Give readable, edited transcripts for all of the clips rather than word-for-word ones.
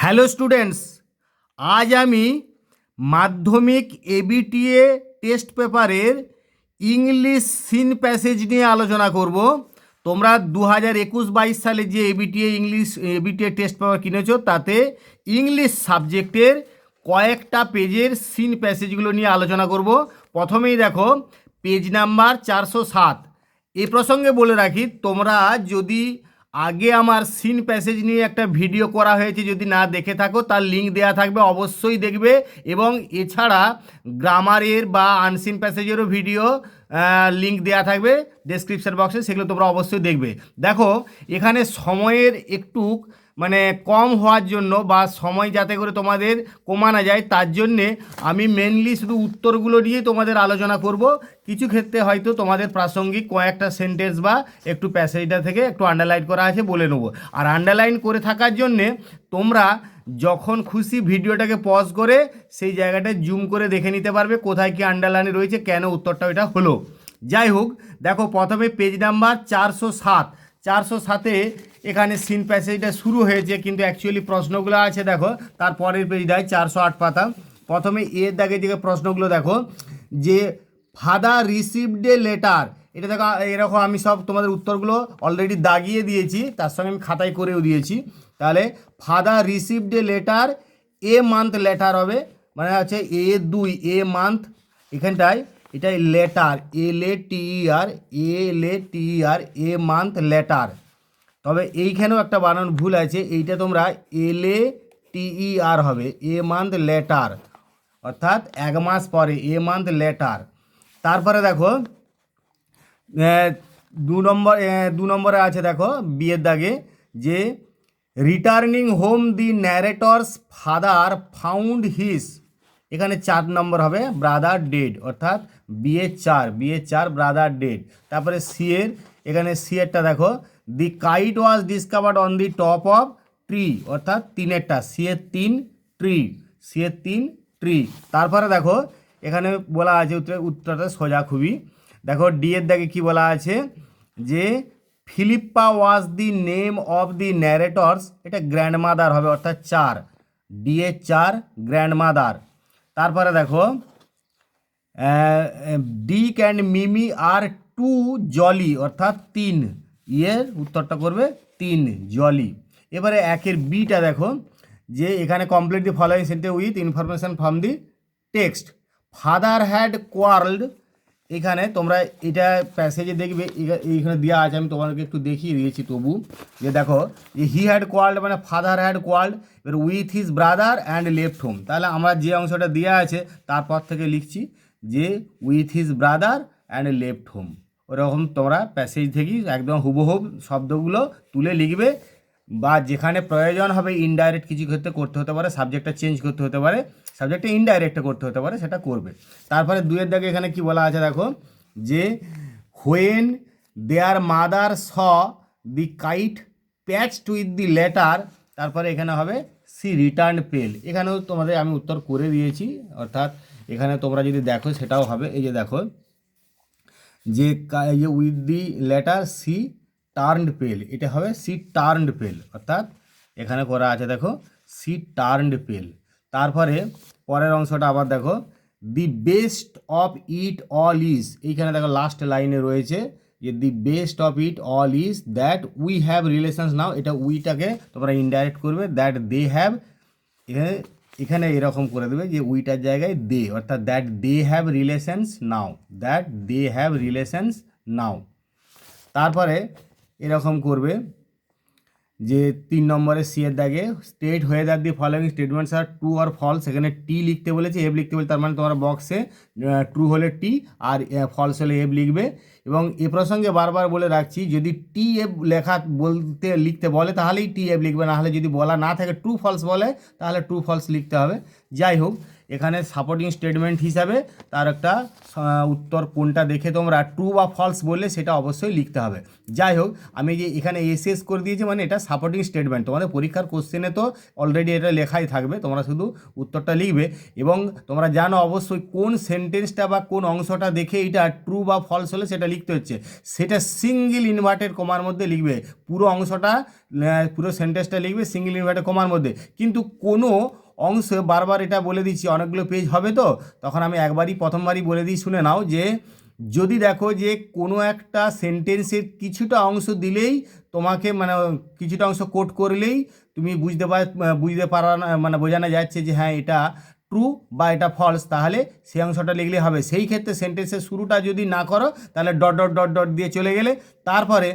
Hello students, আজ আমি মাধ্যমিক এবিটিএ টেস্ট পেপারের ইংলিশ সিন প্যাসেজ নিয়ে আলোচনা করব। তোমরা 2021-22 সালে যে এবিটিএ টেস্ট পেপার কিনেছো তাতে ইংলিশ সাবজেক্টের কয়েকটা পেজের সিন প্যাসেজগুলো নিয়ে আলোচনা করব। প্রথমেই দেখো পেজ নাম্বার 407। এই প্রসঙ্গে বলে রাখি, তোমরা যদি আগে আমার সিন প্যাসেজ নিয়ে একটা ভিডিও করা হয়েছে, যদি না দেখে থাকো তার লিঙ্ক দেওয়া থাকবে, অবশ্যই দেখবে। এবং এছাড়া গ্রামারের বা আনসিন প্যাসেজেরও ভিডিও লিঙ্ক দেওয়া থাকবে ডেসক্রিপশন বক্সে, সেগুলো তোমরা অবশ্যই দেখবে। দেখো এখানে সময়ের একটু কম হওয়ার জন্য বা সময় যাতে করে তোমাদের কমানো যায় তার জন্যে আমি মেনলি শুধু উত্তরগুলো নিয়ে তোমাদের আলোচনা করব। কিছু ক্ষেত্রে হয়তো তোমাদের প্রাসঙ্গিক কয়েকটা সেন্টেন্স বা একটু প্যাসেজটা থেকে একটু আন্ডারলাইন করা আছে বলে নেবো। আর আন্ডারলাইন করে থাকার জন্যে তোমরা যখন খুশি ভিডিওটাকে পজ করে সেই জায়গাটায় জুম করে দেখে নিতে পারবে কোথায় কি আন্ডারলাইন রয়েছে, কেন উত্তরটা ওইটা হলো। যাই হোক, দেখো প্রথমে পেজ নাম্বার 407 এখানে সিন প্যাসেজটা শুরু হয়েছে, কিন্তু অ্যাকচুয়ালি প্রশ্নগুলো আছে দেখো তারপরের পেজটায় 408 পাতা। প্রথমে এর দাগে দিকে প্রশ্নগুলো দেখো যে ফাদার রিসিভড এ লেটার, এটা দেখো এরকম আমি সব তোমাদের উত্তরগুলো অলরেডি দাগিয়ে দিয়েছি, তার সঙ্গে আমি খাতায় করেও দিয়েছি। তাহলে father received a letter, a month letter হবে, মানে আছে এ মান্থ, এখানটায় এটাই letter L a month letter. তবে এইখানেও একটা বানান ভুল আছে, এইটা তোমরা LATER হবে, এ মান্থ লেটার, অর্থাৎ 1 মাস পরে এ মান্থ লেটার। তারপরে দেখো 2 নম্বরে আছে দেখো বিয়ের দাগে যে রিটার্নিং হোম দি ন্যারেটরস ফাদার ফাউন্ড হিস, এখানে 4 নম্বর হবে ব্রাদার ডেড, অর্থাৎ বিয়ে 4 ব্রাদার ডেড। তারপরে এখানে সিয়েরটা দেখো দি kite was discovered on the top of tree, অর্থাৎ 3-এরটা সিয়ের 3 ট্রি। তারপরে দেখো এখানে বলা আছে উত্তরটা সোজা খুবই। দেখো ডি এর দাগে কি বলা আছে যে Philippa was the name of the narrator's, এটা গ্র্যান্ডমাদার হবে, অর্থাৎ 4 গ্র্যান্ডমাদার। তারপরে দেখো ডিক অ্যান্ড মিমি আর 2 জলি, অর্থাৎ 3, এর উত্তরটা করবে 3 জলি। এবারে 1-এর বিটা দেখো যে এখানে complete the following sentence with information from the text. Father had quarrelled, এখানে তোমরা এটা প্যাসেজে দেখবে এইখানে দেওয়া আছে, আমি তোমাদেরকে একটু দেখিয়ে দিয়েছি তবু, যে দেখো যে হি হ্যাড কোয়ার্লড মানে ফাদার হ্যাড কোয়ার্লড, এবার with his brother and left home. তাহলে আমরা যে অংশটা দেওয়া আছে তারপর থেকে লিখছি যে with his brother and left home. ওরকম তোমরা প্যাসেজ থেকেই একদম হুবহুব শব্দগুলো তুলে লিখবে, বা যেখানে প্রয়োজন হবে ইনডাইরেক্ট কিছু ক্ষেত্রে করতে হতে পারে, সাবজেক্টটা চেঞ্জ করতে হতে পারে, সাবজেক্টটা ইনডাইরেক্টে করতে হতে পারে, সেটা করবে। তারপরে 2-এর দাগে এখানে কি বলা আছে দেখো যে when there mother saw the kite patched with the letter, তারপরে এখানে হবে সি রিটার্ন পেল। এখানেও তোমাদের আমি উত্তর করে দিয়েছি, অর্থাৎ এখানে তোমরা যদি দেখো সেটাও হবে। এই যে দেখো যে with the letter C turned pale, এটা হবে সি টার্নড পেল, অর্থাৎ এখানে করা আছে দেখো সি টার্নড পেল। তারপরে পরের অংশটা আবার দেখো the best of it all is, এইখানে দেখো লাস্ট লাইনে রয়েছে যে the best of it all is that we have relations now, এটা উইটাকে তোমরা ইনডাইরেক্ট করবে, দ্যাট দে হ্যাভ, এখানে এরকম করে দেবে যে উইটার জায়গায় দে, অর্থাৎ that they have relations now, তারপরে এরকম করবে যে 3 নম্বরে সি এর দাগে state whether the following statements are true or false, সেখানে টি লিখতে বলেছে, এফ লিখতে বলেছে, তার মানে তোমার বক্সে ট্রু হলে টি আর ফলস হলে এফ লিখবে। এবং এ প্রসঙ্গে বারবার বলে রাখছি, যদি টি এফ লিখতে বলে তাহলেই টি এফ লিখবে, না হলে যদি বলা না থাকে ট্রু ফলস বলে তাহলে ট্রু ফলস লিখতে হবে। যাই হোক, এখানে সাপোর্টিং স্টেটমেন্ট হিসাবে তার একটা উত্তর কোনটা দেখে তোমরা ট্রু বা ফলস বললে সেটা অবশ্যই লিখতে হবে। যাই হোক, আমি যে এখানে এসএস করে দিয়েছি, মানে এটা সাপোর্টিং স্টেটমেন্ট, তোমাদের পরীক্ষার কোশ্চেনে তো অলরেডি এটা লেখাই থাকবে, তোমরা শুধু উত্তরটা লিখবে। এবং তোমরা জানো অবশ্যই কোন সেন্টেন্সটা বা কোন অংশটা দেখে এটা ট্রু বা ফলস হলে সেটা লিখতে হচ্ছে সেটা সিঙ্গেল ইনভার্টেড কমার মধ্যে লিখবে, পুরো অংশটা পুরো সেন্টেন্সটা লিখবে সিঙ্গেল ইনভার্টেড কমার মধ্যে। কিন্তু কোনো অংশ বারবার এটা বলে দিচ্ছি, অনেকগুলো পেজ হবে তো তখন আমি প্রথমবারই বলে দিই, শুনে নাও যে যদি দেখো যে কোনো একটা সেন্টেন্সের কিছুটা অংশ দিলেই তোমাকে মানে কিছুটা অংশ কোট করলেই তুমি বুঝতে পারা মানে বোঝানো যাচ্ছে যে হ্যাঁ এটা ট্রু বা এটা ফলস, তাহলে সেই অংশটা লিখলে হবে। সেই ক্ষেত্রে সেন্টেন্সের শুরুটা যদি না করো তাহলে ডট ডট ডট ডট দিয়ে চলে গেলে, তারপরে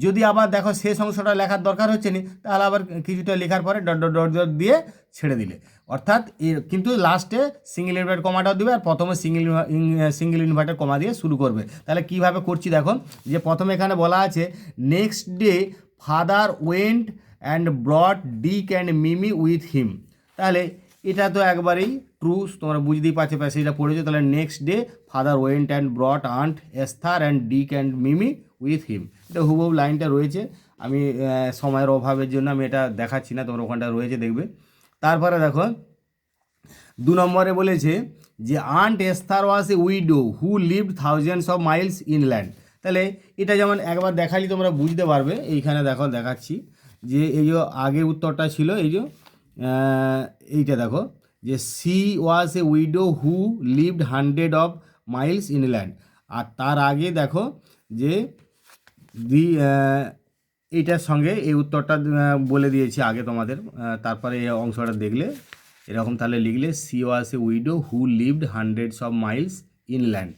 যদি আবার দেখো শেষ অংশটা লেখার দরকার হচ্ছে না তাহলে আবার কিছুটা লেখার পরে ডট ডট ডট ডট দিয়ে ছেড়ে দিলে, অর্থাৎ কিন্তু লাস্টে সিঙ্গেল ইনভার্টেড কমাটাও দেবে আর প্রথমে সিঙ্গেল ইনভার্টেড কমা দিয়ে শুরু করবে। তাহলে কিভাবে করছি দেখো, যে প্রথমে এখানে বলা আছে next day father went and brought Dick and Mimi with him, তাহলে এটা তো একবারেই ট্রু, তোমরা বুঝতেই পারছো প্যাসেজটা পড়েছো। তাহলে next day father went and brought aunt Esther and Dick and Mimi with him, এটা হুবহু লাইনটা রয়েছে, আমি সময়ের অভাবের জন্য আমি এটা দেখাচ্ছি না, তোমরা ওখানটা রয়েছে দেখবে। তারপরে দেখো 2 নম্বরে বলেছে যে aunt Esther was a widow who lived thousands of miles inland, তাহলে এটা যেমন একবার দেখালি তোমরা বুঝতে পারবে, এইখানে দেখো দেখাচ্ছি যে এই যে আগে উত্তরটা ছিল এই যে এইটা দেখো যে she was a widow who lived 100 of miles inland, আর তার আগে দেখো যে দি এইটার সঙ্গে এই উত্তরটা বলে দিয়েছি আগে তোমাদের, তারপরে এই অংশটা দেখলে এরকম তাহলে লিখলে C was a widow who lived 100 of miles inland.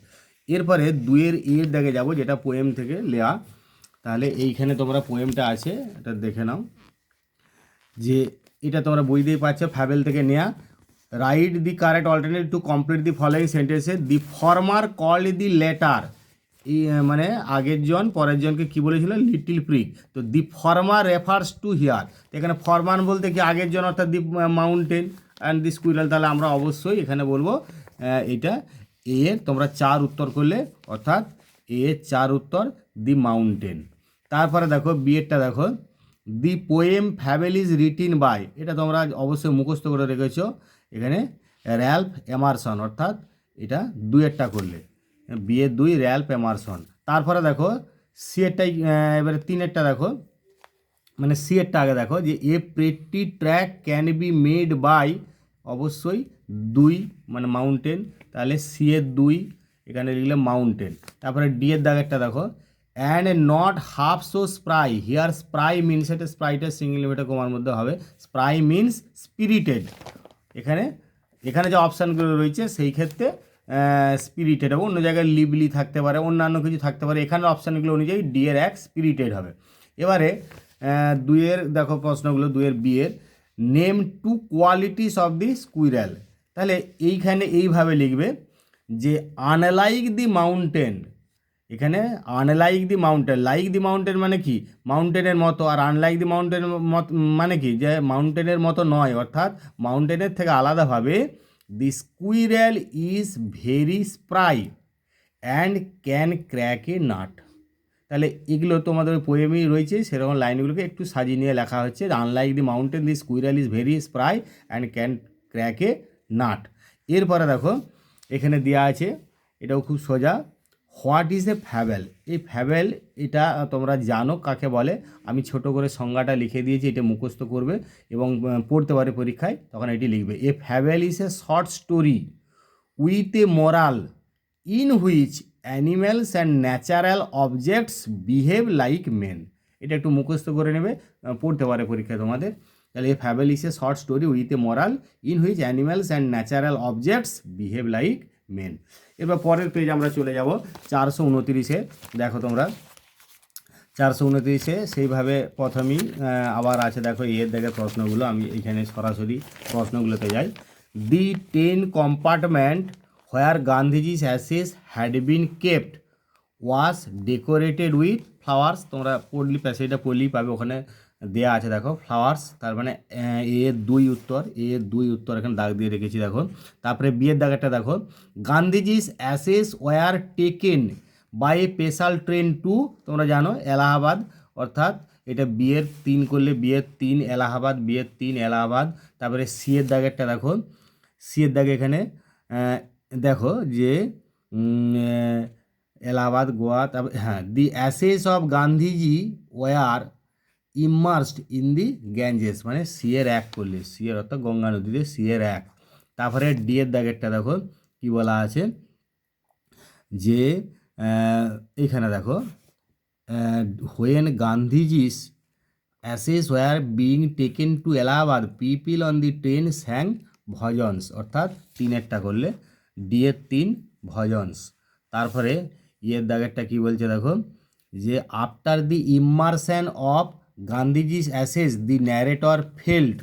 এরপরে 2 এর দাগে যাব যেটা পোয়েম থেকে লেয়া, তাহলে এইখানে তোমরা পোয়েমটা আছে এটা দেখে নাও, যে এটা তোমরা বুঝতেই পারছো ফ্যাবেল থেকে নেয়া। Write the correct alternative to complete the following সেন্টেন্সে, দি ফর্মার কল্ড দি লেটার, এই মানে আগের জন পরের জনকে কী বলেছিল লিটিল প্রিক, তো দি ফর্মার রেফার্স টু হিয়ার, এখানে ফরমান বলতে কি আগের জন অর্থাৎ the mountain and the squirrel, তাহলে আমরা অবশ্যই এখানে বলবো এটা এ এর তোমরা 4 উত্তর করলে, অর্থাৎ এ এর 4 উত্তর দি মাউন্টেন। তারপরে দেখো বিয়েরটা দেখো the poem fable is written by, এটা তোমরা অবশ্যই মুখস্থ করে রেখেছো, এখানে র্যালফ এমারসন, অর্থাৎ এটা 2 করলে বিয়ের 2 র্যালফ এমারসন। তারপরে দেখো সি এরটাই এবারে 3 দেখো, মানে সি এরটা আগে দেখো যে a pretty track can be made by, অবশ্যই 2 মানে মাউন্টেন, তাহলে সি এর 2 এখানে লিখলে মাউন্টেন। তারপরে ডি এর দাগেরটা দেখো and not half so spry, here spry means, এটা স্প্রাইটের সিঙ্গেল ইনভার্টেড কমার মধ্যে হবে, স্প্রাই মিনস স্পিরিটেড, এখানে এখানে যে অপশানগুলো রয়েছে সেই ক্ষেত্রে স্পিরিটেড হবে, অন্য জায়গায় লিভলি থাকতে পারে, অন্যান্য কিছু থাকতে পারে, এখানে অপশানগুলো অনুযায়ী ডি এর 1 স্পিরিটেড হবে। এবারে 2 এর দেখো প্রশ্নগুলো, 2 এর বি এর name 2 qualities of the squirrel, তাহলে এইখানে এইভাবে লিখবে যে আনলাইক দি মাউন্টেন, এখানে আনলাইক দি মাউন্টেন, লাইক দি মাউন্টেন মানে কি মাউন্টেনের মতো, আর আনলাইক দি মাউন্টেন মানে কি যে মাউন্টেনের মতো নয়, অর্থাৎ মাউন্টেনের থেকে আলাদাভাবে the squirrel is very spry and can crack a nut, তাহলে এগুলো তোমাদের পোয়েমেই রয়েছে, সেরকম লাইনগুলোকে একটু সাজিয়ে নিয়ে লেখা হচ্ছে, unlike the mountain the squirrel is very spry and can crack a nut. এরপরে দেখো এখানে দেওয়া আছে, এটাও খুব সোজা, হোয়াট ইজ এ ফ্যাবেল, এই ফ্যাবেল এটা তোমরা জানো কাকে বলে, আমি ছোট করে সংজ্ঞাটা লিখে দিয়েছি, এটা মুখস্থ করবে এবং পড়তে পারে পরীক্ষায়, তখন এটি লিখবে। A fable is a short story with a moral in which animals and natural objects behave like men, এটা একটু মুখস্থ করে নেবে, পড়তে পারে পরীক্ষায় তোমাদের। তাহলে a fable is a short story with a moral in which animals and natural objects behave like men. এবার পরের পেজ আমরা চলে যাব 429-এ, দেখো তোমরা 429-এ সেইভাবে প্রথমেই আবার আছে, দেখো এর দেখে প্রশ্নগুলো, আমি এখানে সরাসরি প্রশ্নগুলোতে যাই। The 10 compartment where Gandhiji's ashes had been kept was decorated with flowers, তোমরা পড়লি প্যাসেজটা পড়লেই পাবে, ওখানে দেয়া আছে দেখো ফ্লাওয়ার্স, তার মানে এর 2 উত্তর, এর 2 উত্তর এখানে দাগ দিয়ে রেখেছি দেখো। তারপরে বিয়ের দাগেরটা দেখো Gandhiji's ashes were taken by a special train to, তোমরা জানো এলাহাবাদ, অর্থাৎ এটা বিয়ের 3 করলে বিয়ের 3 এলাহাবাদ, বিয়ের 3 এলাহাবাদ। তারপরে সি এর দাগেরটা দেখো, সি এর দাগে এখানে দেখো যে এলাহাবাদ, গোয়া। তারপর হ্যাঁ, the ashes of Gandhiji were immersed in the Ganges, মানে সি এর এক করলে, সি এর অর্থাৎ গঙ্গা নদীতে সি এর এক। তারপরে ডি এর দাগেরটা দেখো কি বলা আছে, যে এইখানে দেখো when Gandhiji's ashes were being taken to Allahabad people on the train sang bhajans, অর্থাৎ তিনেরটা করলে ডি এর তিন ভজনস। তারপরে ইয়ের দাগেরটা কি বলছে দেখো, যে after the immersion of Gandhiji's ashes the narrator felt,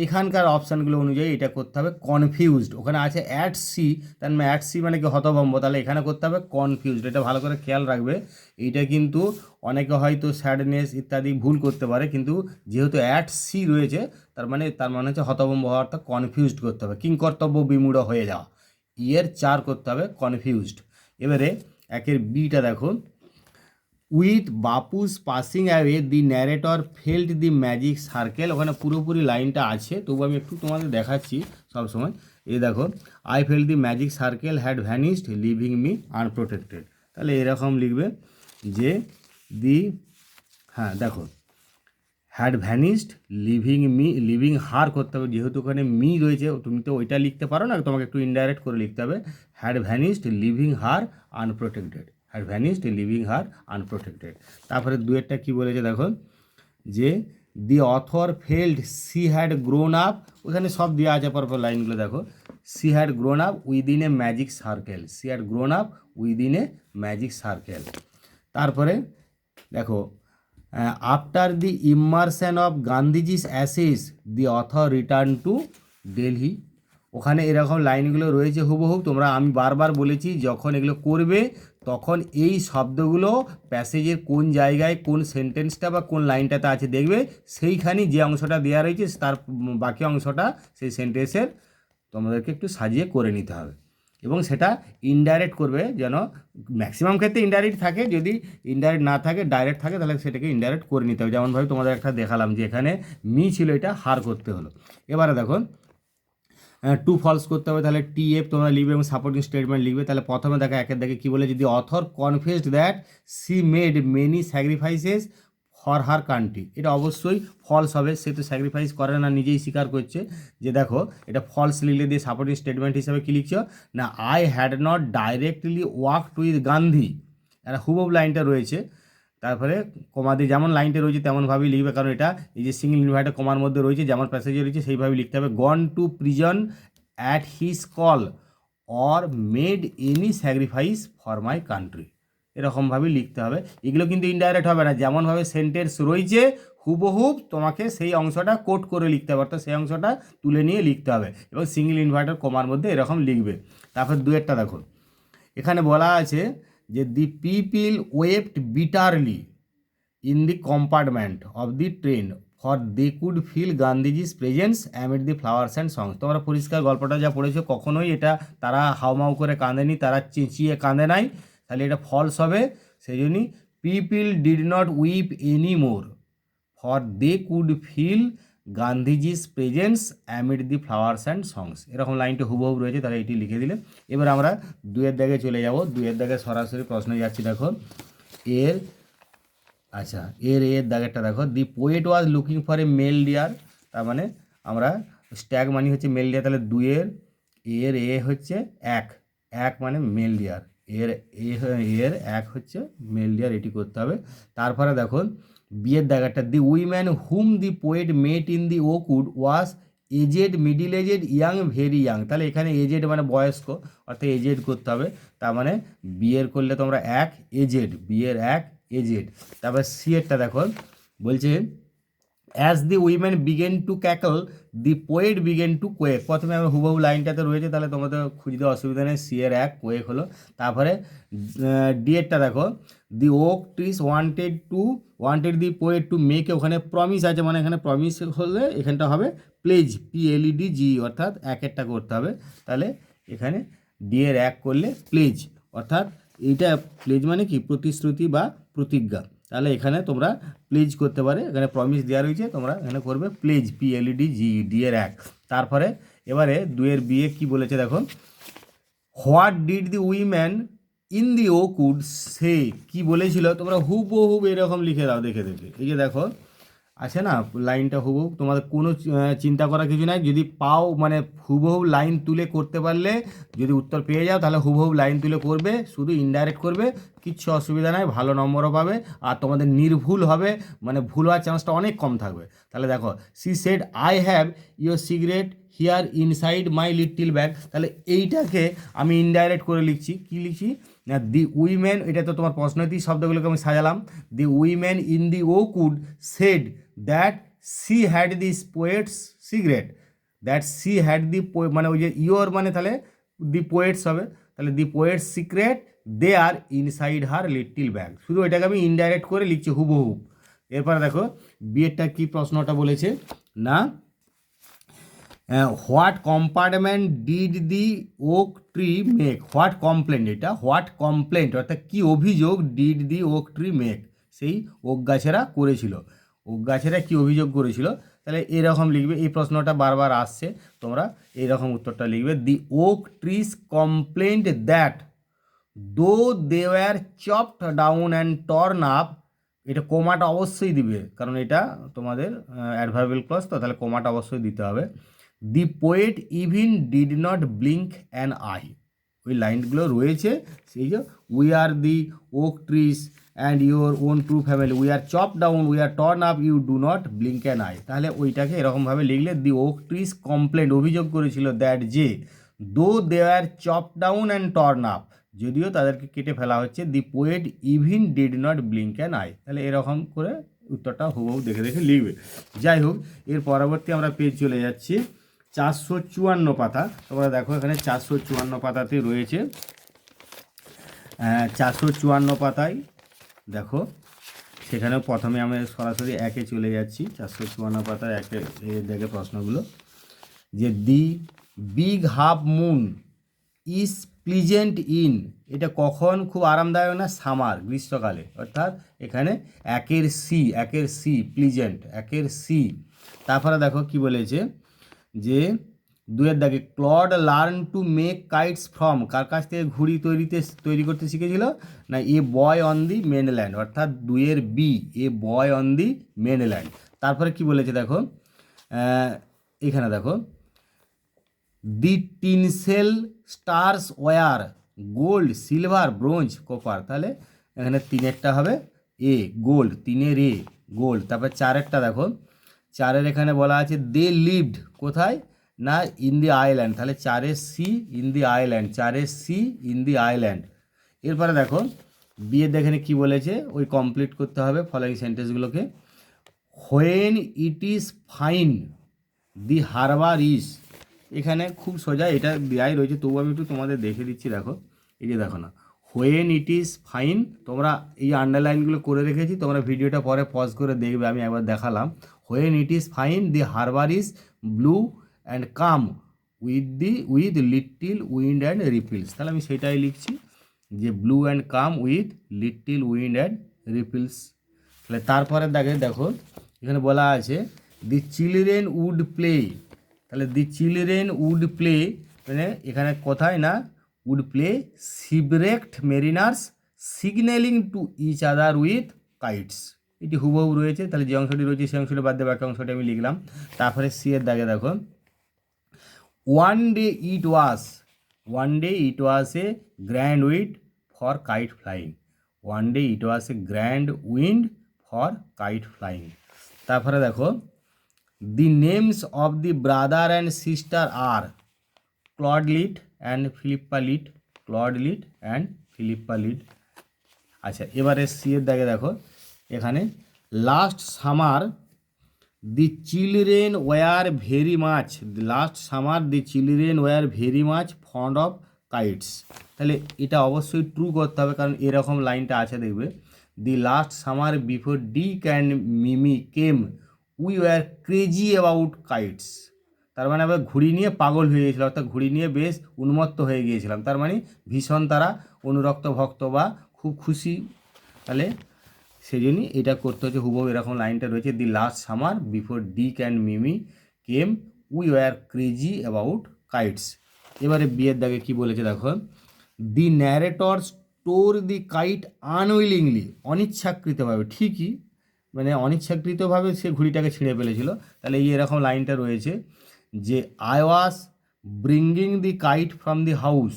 এখানকার অপশানগুলো অনুযায়ী এটা করতে হবে কনফিউজড। ওখানে আছে অ্যাট সি, তার মানে অ্যাট সি মানে কি হতভম্ব, তাহলে এখানে করতে হবে কনফিউজড। এটা ভালো করে খেয়াল রাখবে, এইটা কিন্তু অনেকে হয়তো স্যাডনেস ইত্যাদি ভুল করতে পারে, কিন্তু যেহেতু অ্যাট সি রয়েছে তার মানে হচ্ছে হতভম্ব হওয়া, অর্থাৎ কনফিউজড করতে হবে, কিংকর্তব্য বিমূঢ় হয়ে যাওয়া। ইয়ের 4 করতে হবে কনফিউজড। এবারে একের বিটা দেখো, with Bapu's passing away the narrator felt the magic circle, ওখানে পুরোপুরি লাইনটা আছে, তবু আমি একটু তোমাদের দেখাচ্ছি সবসময়। এই দেখো, I felt the magic circle had vanished leaving me unprotected, তাহলে এরকম লিখবে যে দি, হ্যাঁ দেখো, হ্যাড ভ্যানিশড লিভিং হার করতে হবে, যেহেতু ওখানে মি রয়েছে, তুমি তো ওইটা লিখতে পারো না, তোমাকে একটু ইনডাইরেক্ট করে লিখতে হবে, had vanished leaving her unprotected, had vanished leaving her unprotected. তারপরে দুয়েরটা কী বলেছে দেখো, যে the author felt she had grown up, ওখানে সব দেওয়া আছে পরপর লাইনগুলো দেখো, she had grown up within a magic circle, she had grown up within a magic circle. তারপরে দেখো, after the immersion of Gandhiji's ashes the author return to Delhi, ওখানে এরকম লাইনগুলো রয়েছে হুবহু। তোমরা, আমি বারবার বলেছি, যখন এগুলো করবে তখন এই শব্দগুলো প্যাসেজের কোন জায়গায় কোন সেন্টেন্সটা বা কোন লাইনটাতে আছে দেখবে, সেইখানেই যে অংশটা দেওয়া রয়েছে তার বাকি অংশটা সেই সেন্টেন্সের তোমাদেরকে একটু সাজিয়ে করে নিতে হবে, এবং সেটা ইনডাইরেক্ট করবে, যেন ম্যাক্সিমাম ক্ষেত্রে ইনডাইরেক্ট থাকে, যদি ইনডাইরেক্ট না থাকে ডাইরেক্ট থাকে তাহলে সেটাকে ইনডাইরেক্ট করে নিতে হবে। যেমনভাবে তোমাদের একটা দেখালাম যে এখানে মি ছিল, এটা হার করতে হলো। এবারে দেখো, টু ফলস করতে হবে, তাহলে টি এফ তোমরা লিখবে এবং সাপোর্টিং স্টেটমেন্ট লিখবে। তাহলে প্রথমে দেখো একের দেখে কী বলে, যদি author confessed that she made many sacrifices for her country, এটা অবশ্যই ফলস হবে, সে তো স্যাক্রিফাইস করে না, নিজেই স্বীকার করছে। যে দেখো, এটা ফলস লিখলে দিয়ে সাপোর্টিং স্টেটমেন্ট হিসাবে কী লিখছ না, I had not directly worked with Gandhi, একটা হুবহু লাইনটা রয়েছে, তারপরে কমা দিয়ে যেমন লাইনটা রয়েছে তেমনভাবেই লিখবে, কারণ এটা এই যে সিঙ্গল ইনভার্টেড কমার মধ্যে রয়েছে, যেমন প্যাসেজে রয়েছে সেইভাবে লিখতে হবে। Gone to prison at his call or made any sacrifice for my country, এরকমভাবেই লিখতে হবে। এগুলো কিন্তু ইনডাইরেক্ট হবে না, যেমনভাবে সেন্টেন্স রয়েছে হুবহুব তোমাকে সেই অংশটা কোট করে লিখতে হবে, অর্থাৎ সেই অংশটা তুলে নিয়ে লিখতে হবে, এবং সিঙ্গল ইনভার্টেড কমার মধ্যে এরকম লিখবে। তারপর দুয়েরটা দেখো, এখানে বলা আছে যে the people wept bitterly in the compartment of the train for they could feel Gandhiji's presence amid the flowers and songs. তোমরা পরিষ্কার গল্পটা যা পড়েছো, কখনোই এটা তারা হাউমাউ করে কাঁদেনি, তারা চেঁচিয়ে কাঁদে নাই, তাহলে এটা ফলস হবে। সেই জন্যই people did not weep any more for they could feel Gandhiji's presence amid the flowers and songs, এরকম লাইনটা হুবহু রয়েছে, তাহলে এটি লিখে দিলে। এবার আমরা দুয়ের দাগে চলে যাব, দুয়ের দাগে সরাসরি প্রশ্নে যাচ্ছি। দেখো এর, আচ্ছা এর দাগেরটা দেখো, the poet was looking for a male deer, তার মানে আমরা স্ট্যাগ মানে হচ্ছে মেল ডিয়ার, তাহলে দুয়ের এ হচ্ছে এক মানে মেল ডিয়ার, এর এক হচ্ছে মেল ডিয়ার, এটি করতে হবে। তারপরে দেখো বিয়ের দাগারটা, the woman whom the poet met in the oakwood was aged, middle aged, young, very young, তাহলে এখানে এজেড মানে বয়স্ক, অর্থাৎ এজেড করতে হবে। তার মানে বিয়ের করলে তোমরা এক এজেড, বিয়ের এক এজেড। তারপর সি এরটা দেখো, বলছে as the women begin to cackle the poet begin to quake, প্রথমে আমরা হুবহু লাইনটাতে রয়েছে, তাহলে তোমাদের খুঁজতে অসুবিধা নেই, সি এর এক কোয়েক হলো। তারপরে ডি এরটা দেখো, the oak trees wanted the poet to make, ওখানে প্রমিস আছে, মানে এখানে প্রমিস হলে এখানটা হবে প্লেজ, PLEDG, অর্থাৎ একেরটা করতে হবে। তাহলে এখানে ডি এর এক করলে প্লেজ, অর্থাৎ এইটা প্লেজ মানে কি প্রতিশ্রুতি বা প্রতিজ্ঞা, তাহলে এখানে তোমরা প্লেজ করতে পারে, এখানে প্রমিস দেওয়া রয়েছে, তোমরা এখানে করবে প্লেজ, PLEDG, ডি এর এক। তারপরে এবারে দুয়ের বিয়ে কি বলেছে দেখো, what did the woman in the O could say কি বলেছিল, তোমরা হুবহু এরকম লিখে দাও দেখে দেখে। এই যে দেখো আছে না লাইনটা হুবহু, তোমাদের কোনো চিন্তা করার কিছু নাই। যদি পাও মানে হুবহু লাইন তুলে করতে পারলে, যদি উত্তর পেয়ে যাও তাহলে হুবহু লাইন তুলে করবে, শুধু ইনডাইরেক্ট করবে, কিচ্ছু অসুবিধা নাই, ভালো নম্বরও পাবে। আর তোমাদের নির্ভুল হবে, মানে ভুল হওয়ার চান্সটা অনেক কম থাকবে। তাহলে দেখো, she said I have your cigarette here inside my little bag, তাহলে এইটাকে আমি ইনডাইরেক্ট করে লিখছি। কি লিখছি না, দি উইমেন, এটা তো তোমার প্রশ্নতেই শব্দগুলোকে আমি সাজালাম। The women in the O could said that she had this poet's secret, that she had the মানে ওই যে ইয়োর মানে তাহলে দি পোয়েটস হবে, তাহলে দি পোয়েটস সিক্রেট দে আর ইনসাইড হার লিটল ব্যাগ, শুধু এটাকে আমি ইনডাইরেক্ট করে লিখছি হুবহু। এরপরে দেখো বিয়েরটা কি প্রশ্নটা বলেছে না, what compartment did the oak tree make, what complaint, এটা হোয়াট কমপ্লেন্ট অর্থাৎ কী অভিযোগ did the oak tree make, সেই ওক গাছেরা করেছিল, ওক গাছেরা কী অভিযোগ করেছিল। তাহলে এরকম লিখবে, এই প্রশ্নটা বারবার আসছে, তোমরা এইরকম উত্তরটা লিখবে, the oak trees complaint that though they were chopped down and torn up, এটা কোমাটা অবশ্যই দিবে কারণ এটা তোমাদের অ্যাডভার্বিয়াল ক্লজ, তো তাহলে কোমাটা অবশ্যই দিতে হবে। The poet even did not blink an eye, ওই লাইনগুলো রয়েছে, সেই যে we are the oak trees and your own true family, we are chop down, we are torn up, you do not blink an eye, তাহলে ওইটাকে এরকমভাবে লিখলে দি oak trees complaint অভিযোগ করেছিল দ্যাট যে though they are chop down and torn up, যদিও তাদেরকে কেটে ফেলা হচ্ছে, the poet even did not blink an eye, তাহলে এরকম করে উত্তরটা হুবহু দেখে দেখে লিখবে। যাই হোক, এর পরবর্তী আমরা পেজ চলে যাচ্ছি 454 পাতা, তোমরা দেখো এখানে 454 পাতাতে রয়েছে, 454 পাতায় দেখো, সেখানে প্রথমে আমি সরাসরি একে চলে যাচ্ছি, 454 পাতায় একে দেখে প্রশ্নগুলো, যে the big half moon is pleasant in, এটা কখন খুব আরামদায়ক না, সামার গ্রীষ্মকালে, অর্থাৎ এখানে একের সি প্লিজেন্ট, একের সি। তারপরে দেখো কি বলেছে, যে দুয়ের দাগে Claude learn to make kites from, কার কাছ থেকে ঘুড়ি তৈরি করতে শিখেছিল না, এ বয় অন দি মেনল্যান্ড, অর্থাৎ দুয়ের B, a boy on the mainland. তারপরে কি বলেছে দেখো, এখানে দেখো, the tinsel stars were gold silver bronze copper, তাহলে এখানে তিনেরটা হবে এ গোল্ড, তিনের এ গোল্ড। তারপর চারেরটা দেখো, চারের এখানে বলা আছে দে লিভড কোথায় না ইন দি আইল্যান্ড, তাহলে চারের সি ইন দি আইল্যান্ড, চারের সি ইন দি আইল্যান্ড। এরপরে দেখো বিয়ের এখানে কি বলেছে, ওই কমপ্লিট করতে হবে ফলোয়িং সেন্টেন্সগুলোকে, when it is fine the harbour is, এখানে খুব সোজা এটা দেয়াই রয়েছে, তবু আমি একটু তোমাদের দেখে দিচ্ছি। দেখো এই যে দেখো না, হোয়েন ইট ইজ ফাইন, তোমরা এই আন্ডারলাইনগুলো করে রেখেছি, তোমরা ভিডিওটা পরে পজ করে দেখবে, আমি একবার দেখালাম। When it is fine the harbour is blue and calm with little wind and ripples, তাহলে আমি সেটাই লিখছি, যে blue and calm with little wind and ripples. তাহলে তারপরে দেখো এখানে বলা আছে দি চিলড্রেন উড প্লে, তাহলে দি চিলড্রেন উড প্লে মানে এখানে কোথায় না would play shipwrecked mariners signalling to each other with kites, এটি হুবহু রয়েছে, তাহলে যে অংশটি রয়েছে সেই অংশটি বাদ দিয়ে বাকি অংশটি আমি লিখলাম। তারপরে সি এর দাগে দেখো, one day it was a grand wind for kite flying, one day it was a grand wind for kite flying. তারপরে দেখো, the names of the brother and sister are Claude Litt and Philippa Lit, Claude Litt and Philippa Lit. আচ্ছা এবারে C এর দাগে দেখো, এখানে last summer the children were very much, last summer the children were very much fond of kites, তাহলে এটা অবশ্যই true করতে হবে, কারণ এরকম লাইনটা আছে দেখবে, the last summer before Dick and Mimi came we were crazy about kites, তার মানে আবার ঘুড়ি নিয়ে পাগল হয়ে গিয়েছিল, অর্থাৎ ঘুড়ি নিয়ে বেশ উন্মত্ত হয়ে গিয়েছিলাম, তার মানে ভীষণ তারা অনুরক্ত ভক্ত বা খুব খুশি, তাহলে সেই জন্যই এটা করতে হচ্ছে, হুবহু এরকম লাইনটা রয়েছে, the last summer before Dick and Mimi came we were crazy about kites. এবারে বিয়ের দাগে কি বলেছে দেখো, দি ন্যারেটরস টোর দি কাইট আনউইলিংলি, অনিচ্ছাকৃতভাবে, ঠিকই মানে অনিচ্ছাকৃতভাবে সে ঘুড়িটাকে ছিঁড়ে ফেলেছিল। তাহলে এই এরকম লাইনটা রয়েছে যে I was bringing the kite from the house,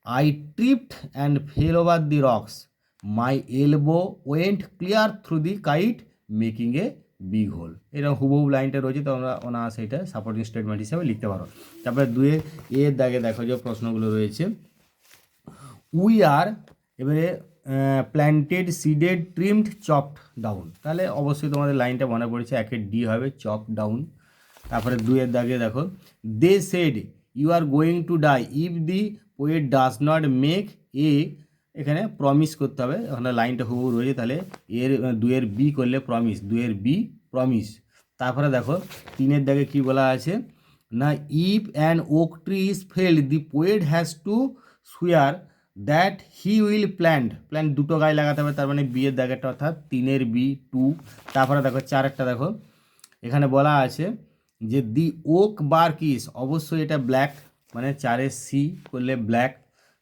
I tripped and fell over the rocks. My elbow went clear through the kite, making a big hole. এরকম হুবহু লাইনটা রয়েছে, তোমরা অনায়াসে এটা সাপোর্টিং স্টেটমেন্ট হিসেবে লিখতে পারো। তারপরে দুয়ে এর দাগে দেখো যে প্রশ্নগুলো রয়েছে। উই আর, এবারে প্ল্যান্টেড, সিডেড, ট্রিমড, চপড ডাউন। তাহলে অবশ্যই তোমাদের লাইনটা মনে পড়েছে, একের ডি হবে, চপ ডাউন। তারপরে দুয়ের দাগে দেখো, they said you are going to die if the poet does not make a, এখানে প্রমিস করতে হবে, ওখানে লাইনটা হুবহু রয়েছে। তাহলে এর দুয়ের বি করলে প্রমিস, দুয়ের বি প্রমিস। তারপরে দেখো তিনের দাগে কি বলা আছে না, if an oak tree is felled the poet has to sour that he will plant, plant দুটো গায়ে লাগাতে হবে, তার মানে বিয়ের দাগেরটা অর্থাৎ তিনের বি টু। তারপরে দেখো চারেরটা দেখো, এখানে বলা আছে যে দি ওক বার্ক ইজ, অবশ্যই এটা ব্ল্যাক, মানে চারের সি করলে ব্ল্যাক।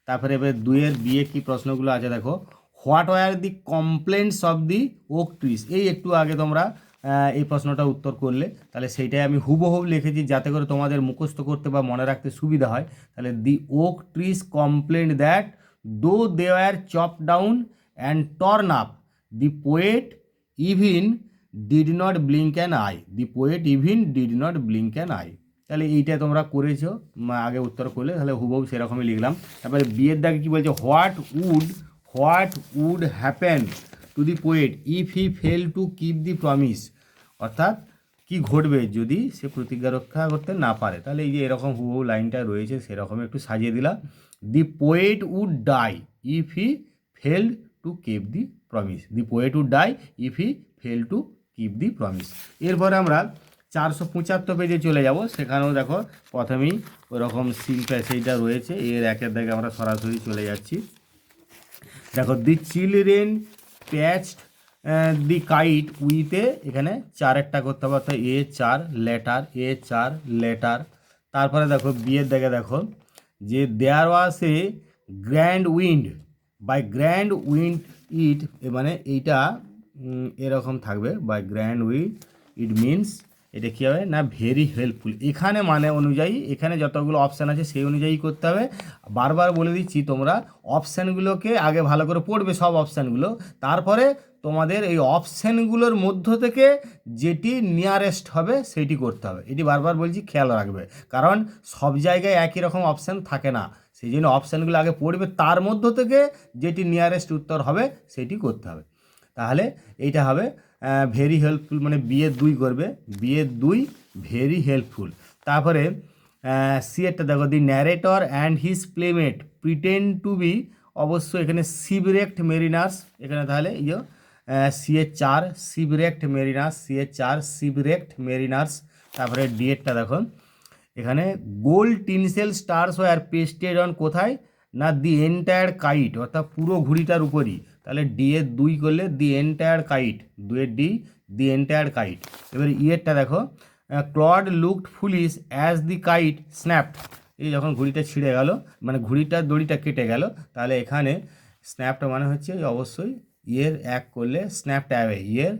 তারপরে এবার দুইয়ের বিয়ে কি প্রশ্নগুলো আছে দেখো, what were the complaints of the oak trees, এই একটু আগে তোমরা এই প্রশ্নটা উত্তর করলে, তাহলে সেইটাই আমি হুবহু লিখেছি যাতে করে তোমাদের মুখস্থ করতে বা মনে রাখতে সুবিধা হয়। তাহলে the oak trees complaint that though they were chop down and torn up the poet even did not blink an eye, the poet even did not blink an eye. তাহলে এইটা তোমরা করেছো, আগে উত্তর করলে, তাহলে হুবহু সেরকমই লিখলাম। তারপরে বিয়ের দাগে কী বলছে, what would happen to the poet if he fail to keep the promise, অর্থাৎ কি ঘটবে যদি সে প্রতিজ্ঞা রক্ষা করতে না পারে। তাহলে এই যে এরকম হুবহু লাইনটা রয়েছে সেরকম একটু সাজিয়ে দিলাম। The poet would die if he fail to keep the promise, the poet would die if he fail to keep the promise. এরপরে আমরা 475 পেজে চলে যাব, সেখানেও দেখো প্রথমেই ওরকম সিন প্যাসেজটা রয়েছে, এর একের দাগে আমরা সরাসরি চলে যাচ্ছি। দেখো the children patched the kite উইথে, এখানে চারেরটা করতে হবে, অর্থাৎ এ চার লেটার। তারপরে দেখো বিয়ের দাগে দেখো যে there was a grand wind, by grand wind it, মানে এইটা এরকম থাকবে, by grand wind it means, এটা কী হবে না ভেরি হেল্পফুল। এখানে মানে অনুযায়ী, এখানে যতগুলো অপশান আছে সেই অনুযায়ী করতে হবে। বারবার বলে দিচ্ছি তোমরা অপশানগুলোকে আগে ভালো করে পড়বে, সব অপশানগুলো, তারপরে তোমাদের এই অপশানগুলোর মধ্য থেকে যেটি নিয়ারেস্ট হবে সেইটি করতে হবে। এটি বারবার বলছি, খেয়াল রাখবে, কারণ সব জায়গায় একই রকম অপশান থাকে না, সেই জন্য অপশানগুলো আগে পড়বে, তার মধ্য থেকে যেটি নিয়ারেস্ট উত্তর হবে সেটি করতে হবে। তাহলে এইটা হবে ভেরি হেল্পফুল, মানে বিয়ের দুই করবে, বিয়ের দুই ভেরি হেল্পফুল। তারপরে সি এরটা দেখো, the narrator and his playmate pretend to be, অবশ্যই এখানে সিবরেক্ট মেরিনার্স, এখানে তাহলে এই যে সি এর চার সিবরেক্ট মেরিনার্স। তারপরে ডি এরটা দেখো, এখানে gold tinsel stars war pasted on, কোথায় না দি এন্টায়ার কাইট, অর্থাৎ পুরো ঘুড়িটার উপরই। তাহলে ডি এর দুই করলে দি এন্টায়ার কাইট, দুয়ের ডি, দি এন্টায়ার কাইট। এবার ইয়েরটা দেখো, Claude looked foolish as the kite snapped, এই যখন ঘুড়িটা ছিঁড়ে গেল, মানে ঘুড়িটার দড়িটা কেটে গেল, তাহলে এখানে স্ন্যাপটা মানে হচ্ছে অবশ্যই ইয়ের এক করলে স্ন্যাপড অ্যাওয়ে, ইয়ের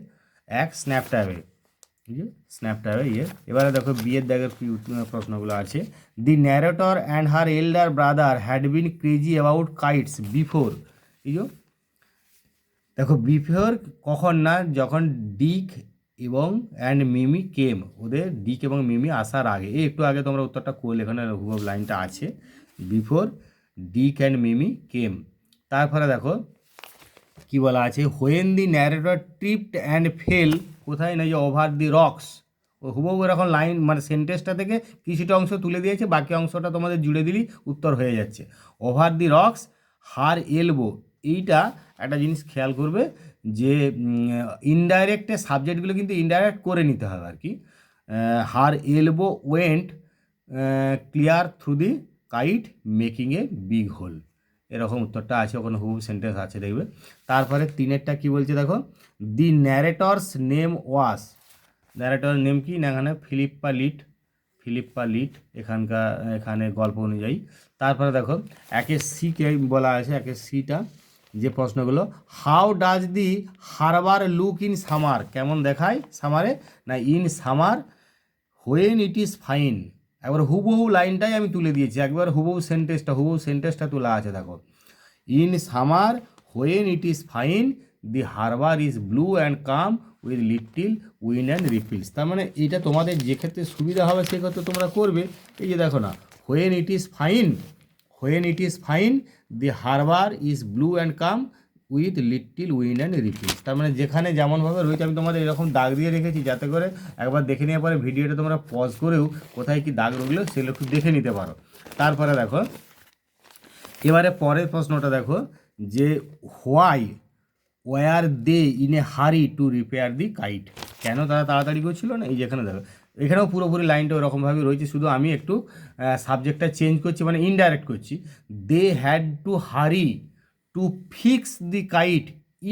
এক স্ন্যাপড অ্যাওয়ে, স্ন্যাপটা হবে ইয়ে। এবারে দেখো বিয়ের দাগের কি প্রশ্নগুলো আছে। দি narrator and her elder brother had been crazy about kites before, এই যে দেখো বিফোর কখন না, যখন ডিক এবং অ্যান্ড মিমি কেম, ওদের ডিক এবং মিমি আসার আগে, এই একটু আগে তোমরা উত্তরটা করলে, এখানে হুবহু লাইনটা আছে, বিফোর ডিক অ্যান্ড মিমি কেম। তারপরে দেখো কি বলা আছে, when the narrator tripped and fail, কোথায় না যে ওভার দি রক্স, ও হুবহু এরকম লাইন, মানে সেন্টেন্সটা থেকে কিছুটা অংশ তুলে দিয়েছে, বাকি অংশটা তোমাদের জুড়ে দিলেই উত্তর হয়ে যাচ্ছে। Over the rocks her elbow, এইটা একটা জিনিস খেয়াল করবে যে ইনডাইরেক্টে সাবজেক্টগুলো কিন্তু ইনডাইরেক্ট করে নিতে হবে আর কি। Her elbow went clear through the kite making a big hole, এরকম উত্তরটা আছে, ওখানে হুবহু সেন্টেন্স আছে দেখবে। তারপরে তিনেরটা কি বলছে দেখো, দি ন্যারেটরস নেম ওয়াস, ন্যারেটর নেম কি না, এখানে ফিলিপ্পা লিট, ফিলিপ্পা লিট এখানে গল্প অনুযায়ী। তারপরে দেখো একের সিকে বলা আছে, একের সিটা যে প্রশ্নগুলো, how does the Harbour look in summer, কেমন দেখায় সামারে, না in summer when it is fine. একবার হুবহু লাইনটাই আমি তুলে দিয়েছি, একবার হুবহু সেন্টেন্সটা তোলা আছে দেখো, in summer when it is fine the harbour is blue and calm with little wind and ripples. তার মানে এইটা তোমাদের যে ক্ষেত্রে সুবিধা হবে সেক্ষেত্রে তোমরা করবে। এই যে দেখো না, when it is fine the harbour is blue and calm with little wind and ripples. তার মানে যেখানে যেমনভাবে রয়েছে আমি তোমাদের এরকম দাগ দিয়ে রেখেছি, যাতে করে একবার দেখে নেওয়ার পরে ভিডিওটা তোমরা পজ করেও কোথায় কি দাগ রইলো সেগুলো একটু দেখে নিতে পারো। তারপরে দেখো এবারে পরের প্রশ্নটা দেখো, যে why were they in a hurry to repair the kite, কেন তারা তাড়াতাড়ি করছিল না, এই যেখানে দেখো এখানেও পুরোপুরি লাইনটা ওরকমভাবে রয়েছে, শুধু আমি একটু সাবজেক্টটা চেঞ্জ করছি, মানে ইনডাইরেক্ট করছি। They had to hurry to fix the kite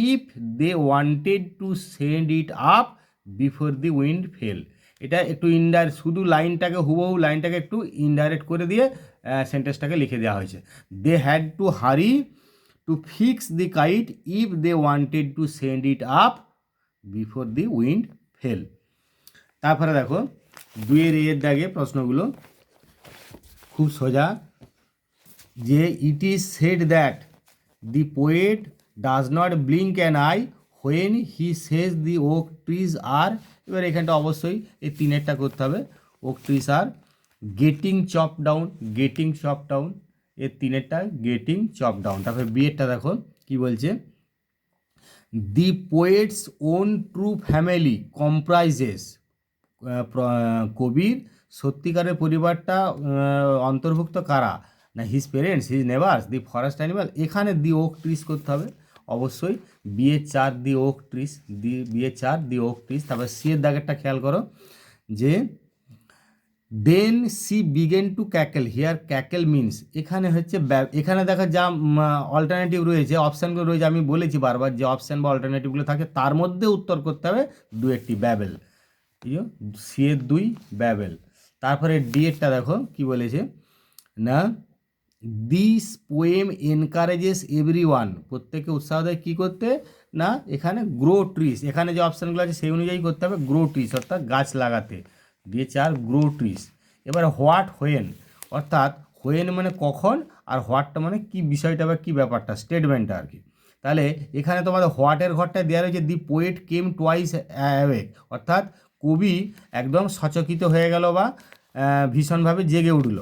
if they wanted to send it up before the wind fell. এটা একটু ইনডাইরেক্ট, শুধু লাইনটাকে হুবহু লাইনটাকে একটু ইনডাইরেক্ট করে দিয়ে সেন্টেন্সটাকে লিখে দেওয়া হয়েছে। They had to hurry to fix the kite if they wanted to send it up before the wind fell. তারপরে দেখো দুইয়ের এর দাগে প্রশ্নগুলো খুব সোজা, যে it is said that the poet does not blink an eye when he says the oak trees are, এবার এখানটা অবশ্যই এই তিনেরটা করতে হবে, oak trees are getting chop down, এর তিনেরটা গেটিং চপ ডাউন। তারপরে বিয়েরটা দেখো কি বলছে, the poet's own true family comprises, কবির সত্যিকারের পরিবারটা অন্তর্ভুক্ত কারা, না his parents, his neighbours, the forest animal, এখানে দি ওক ট্রিজ করতে হবে অবশ্যই, বিয়ে 4 the oak trees, the oak trees. তারপরে সি এর দাগেরটা খেয়াল করো, যে then she began to cackle, here cackle means, এখানে হচ্ছে এখানে দেখা যা অল্টারনেটিভ রয়েছে, অপশানগুলো রয়েছে, আমি বলেছি বারবার যে অপশান বা অল্টারনেটিভগুলো থাকে তার মধ্যে উত্তর করতে হবে দু একটি, ব্যাবেল, সি এর 2 ব্যাবেল। তারপরে ডি এরটা দেখো কি বলেছে, না দিস পোয়েম এনকারেজেস এভরিওয়ান, প্রত্যেককে উৎসাহ দেয় কী করতে, না এখানে গ্রো ট্রিজ, এখানে যে অপশানগুলো আছে সেই অনুযায়ী করতে হবে, গ্রো ট্রিজ অর্থাৎ গাছ লাগাতে, দিয়ে 4 গ্রো ট্রিজ। এবার হোয়াট হোয়েন, অর্থাৎ হোয়েন মানে কখন, আর হোয়াটটা মানে কি বিষয়টা বা কী ব্যাপারটা, স্টেটমেন্টটা আর কি। তাহলে এখানে তোমাদের হোয়াটের ঘরটা দেওয়া রয়েছে, দি পোয়েট কেম টুয়াইস অ্যাওয়েক, অর্থাৎ কবি একদম সচকিত হয়ে গেল বা ভীষণভাবে জেগে উঠল।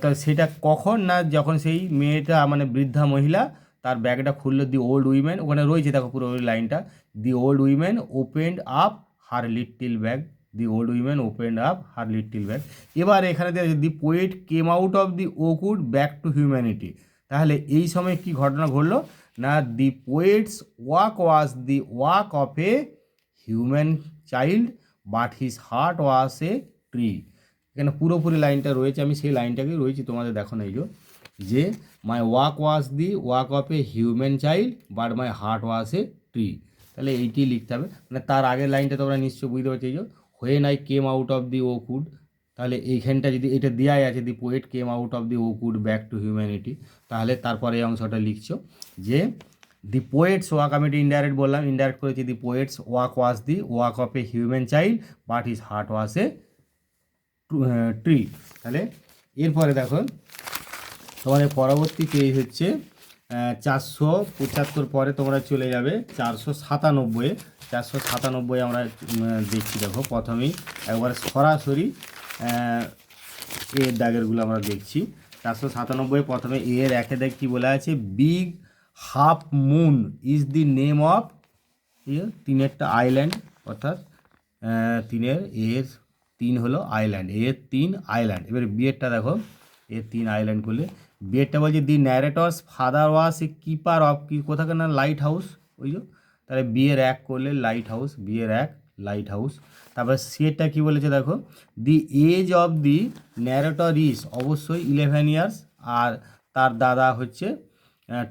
তা সেটা কখন, না যখন সেই মেয়েটা মানে বৃদ্ধা মহিলা তার ব্যাগটা খুললো, দি ওল্ড উইমেন, ওখানে রয়েছে দেখো পুরো ওই লাইনটা, the old women opened up her little bag, the old women opened up her little bag. এবার এখানে the poet came out of the oakwood back to humanity, তাহলে এই সময় কি ঘটনা ঘটলো, না the poet's walk was the walk of a human child but his heart was a tree. এখানে পুরোপুরি লাইনটা রয়েছে, আমি সেই লাইনটাকে রয়েছি তোমাদের দেখো না, এই যে my walk was the walk of a human child but my heart was a tree, তাহলে এইটি লিখতে হবে। মানে তার আগের লাইনটা তোমরা নিশ্চয়ই বুঝতে পারছো, এই when I came out of the ওকুড, তাহলে এইখানটা যদি এটা দেওয়াই আছে দি poet came out of the oakwood back to humanity, তাহলে তারপরে এই অংশটা লিখছো যে দি পোয়েটস ওয়াক, আমি এটা ইনডাইরেক্ট বললাম, ইনডাইরেক্ট করেছি, the poet's walk was the walk of a human child but his heart was a tree. তাহলে এরপরে দেখো তোমাদের পরবর্তী পেজ হচ্ছে 475, পরে তোমরা চলে যাবে 497। 497 আমরা দেখছি, দেখো প্রথমেই একবার সরাসরি এর দাগেরগুলো আমরা দেখছি। 497 প্রথমে এর একে দেখ কী বলা আছে, big half moon is the name of, তিনেরটা আইল্যান্ড, অর্থাৎ তিনের এর 3 হলো আইল্যান্ড, এর 3 আইল্যান্ড। এবার বিয়েরটা দেখো, এর 3 আইল্যান্ড করলে বিয়েরটা বলছে the narrator's father was a keeper of, কি কোথাকার না লাইট হাউস, ওই যে, তাহলে বিয়ের 1 করলে লাইট হাউস, বিয়ের 1 লাইট হাউস। তারপর সিয়েরটা কী বলেছে দেখো, the age of the narrator is, অবশ্যই 11 ইয়ার্স, আর তার দাদা হচ্ছে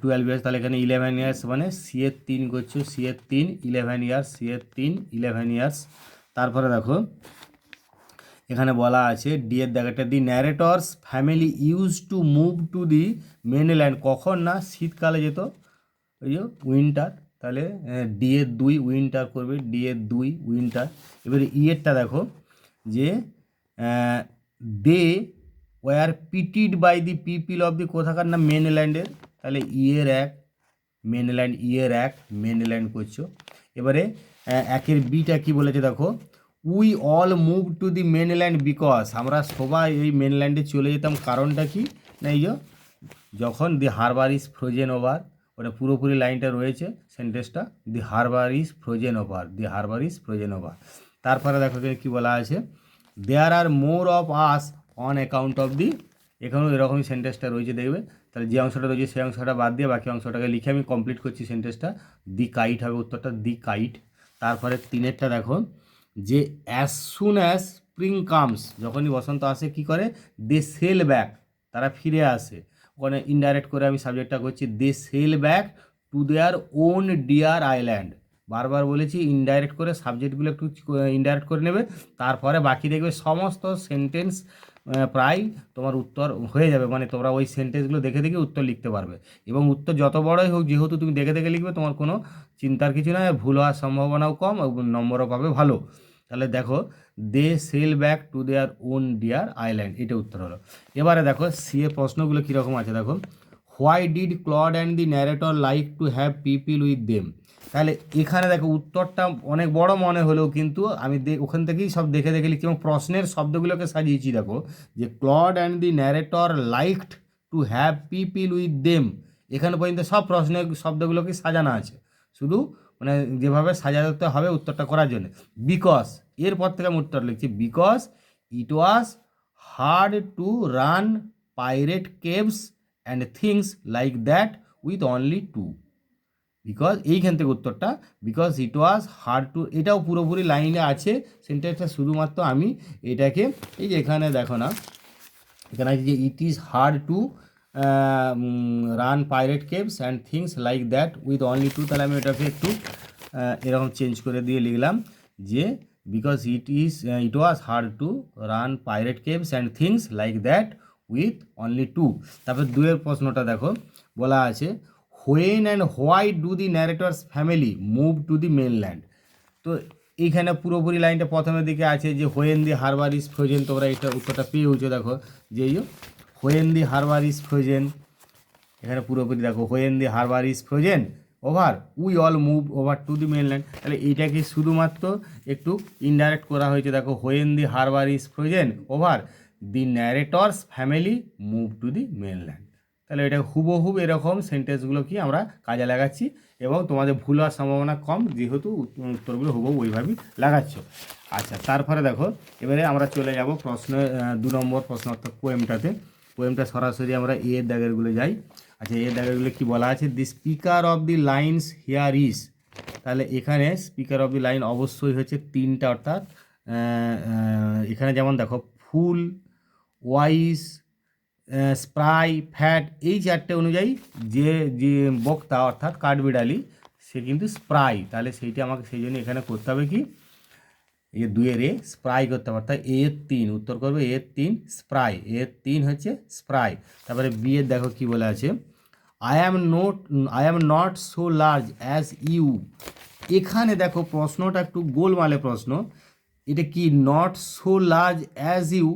12 ইয়ার্স, তাহলে এখানে 11 ইয়ার্স, মানে সিয়ের 3 করছো, সিয়ের 3 11 ইয়ার্স, সিয়ের 3 11 ইয়ার্স। তারপরে দেখো এখানে বলা আছে ডি এর দাগেটা, the narrator's family use to move to the mainland, কখন না শীতকালে যেত, ওই যে উইন্টার, তাহলে ডি এর 2 উইন্টার করবে, ডি এর 2 উইন্টার। এবারে ইয়েরটা দেখো যে they were pitied by the people of the কোথাকার না মেনল্যান্ডের, তাহলে ইয়ের 1 মেনল্যান্ড, ইয়ের 1 মেনল্যান্ড করছো। এবারে একের বিটা কি বলেছে দেখো, we all move to the mainland because, আমরা সবাই এই মেনল্যান্ডে চলে যেতাম, কারণটা কি না এই যে যখন the harbour is frozen over, ওটা পুরোপুরি লাইনটা রয়েছে সেন্টেন্সটা, the harbour is frozen over, the harbour is frozen over. তারপরে দেখো কি বলা আছে, there are more of us on account of the, এখানেও এরকমই সেন্টেন্সটা রয়েছে দেখবে। তাহলে যে অংশটা রয়েছে সেই অংশটা বাদ দিয়ে বাকি অংশটাকে লিখে আমি কমপ্লিট করছি সেন্টেন্সটা, দি কাইট হবে উত্তরটা, দি কাইট। তারপরে 3-এরটা দেখো যে as soon as spring comes, যখনই বসন্ত আসে কি করে, দে সেল ব্যাক, তারা ফিরে আসে। ওখানে ইনডাইরেক্ট করে আমি সাবজেক্টটা করছি, they sail back to their own dear island. বারবার বলেছি ইনডাইরেক্ট করে সাবজেক্টগুলো একটু ইনডাইরেক্ট করে নেবে, তারপরে বাকি দেখবে সমস্ত সেন্টেন্স প্রায় তোমার উত্তর হয়ে যাবে, মানে তোমরা ওই সেন্টেন্সগুলো দেখে দেখে উত্তর লিখতে পারবে। এবং উত্তর যত বড়ই হোক, যেহেতু তুমি দেখে দেখে লিখবে, তোমার কোনো চিন্তার কিছু নয়, ভুল হওয়ার সম্ভাবনাও কম এবং নম্বরও পাবে ভালো। তাহলে দেখো they sail back to their own dear island, এটা উত্তর হলো। এবারে দেখো সি এ প্রশ্নগুলো কীরকম আছে দেখো, why did clod and the narrator like to have people with them. তাহলে এখানে দেখো উত্তরটা অনেক বড় মনে হলেও কিন্তু আমি ওখান থেকেই সব দেখে দেখে লিখছি এবং প্রশ্নের শব্দগুলোকে সাজিয়েছি। দেখো যে clod and the narrator liked to have people with them, এখানে পর্যন্ত সব প্রশ্নের শব্দগুলোকে সাজানো আছে, শুধু মানে যেভাবে সাজাতে হবে উত্তরটা করার জন্য। বিকজ, এরপর থেকে আমি উত্তর লিখছি, because it was hard to run pirate caves and things like that with only 2, because এইখান থেকে উত্তরটা, because it was hard to, এটাও পুরোপুরি লাইনে আছে সেন্টেন্সটা, শুধুমাত্র আমি এটাকে এই যে এখানে দেখো না, এখানে আছে যে it is hard to run pirate caves and things like that with only 2, তাহলে আমি এটাকে একটু এরকম চেঞ্জ করে দিয়ে লিখলাম যে because it was hard to run pirate caves and things like that with only 2। তারপর 2-এর প্রশ্নটা দেখো বলা আছে, when and why do the narrator's family move to the mainland. তো এইখানে পুরোপুরি লাইনটা প্রথমের দিকে আছে যে when the harbour is frozen, তোমরা এটা উত্তরটা পেয়েওছো। দেখো যে when the harbour is frozen, এখানে পুরোপুরি দেখো when the harbour is frozen over we all move over two the mainland, তাহলে এইটাকে শুধুমাত্র একটু ইনডাইরেক্ট করা হয়েছে। দেখো when the harbour is frozen over the narrator's family move to the mainland, তাহলে এটা হুবহুব এরকম সেন্টেন্সগুলো কি আমরা কাজে লাগাচ্ছি এবং তোমাদের ভুল হওয়ার সম্ভাবনা কম, যেহেতু উত্তরগুলো হুবহু ওইভাবেই লাগাচ্ছ। আচ্ছা, তারপরে দেখো এবারে আমরা চলে যাব প্রশ্ন 2 নম্বর প্রশ্ন অর্থাৎ পোয়েমটাতে। পোয়েমটা সরাসরি আমরা এর দাগেরগুলো যাই। আচ্ছা, এর দাগেরগুলো কি বলা আছে, the speaker of the lines here is, তাহলে এখানে স্পিকার অফ দি লাইন অবশ্যই হচ্ছে 3টা, অর্থাৎ এখানে যেমন দেখো ফুল, ওয়াইস, স্প্রাই, ফ্যাট, এই 4টে অনুযায়ী যে যে বক্তা অর্থাৎ কাঠবিড়ালি সে কিন্তু স্প্রাই, তাহলে সেইটা আমাকে সেই জন্য এখানে করতে হবে কি, এই 2-এর এ স্প্রাই করতে হবে, অর্থাৎ এর 3 উত্তর করবে, এর 3 স্প্রাই, এর 3 হচ্ছে স্প্রাই। তারপরে বি এর দেখো কি বলে আছে, I am not so large as you. এখানে দেখো প্রশ্নটা একটু গোলমালে প্রশ্ন, এটা কি not so large as you,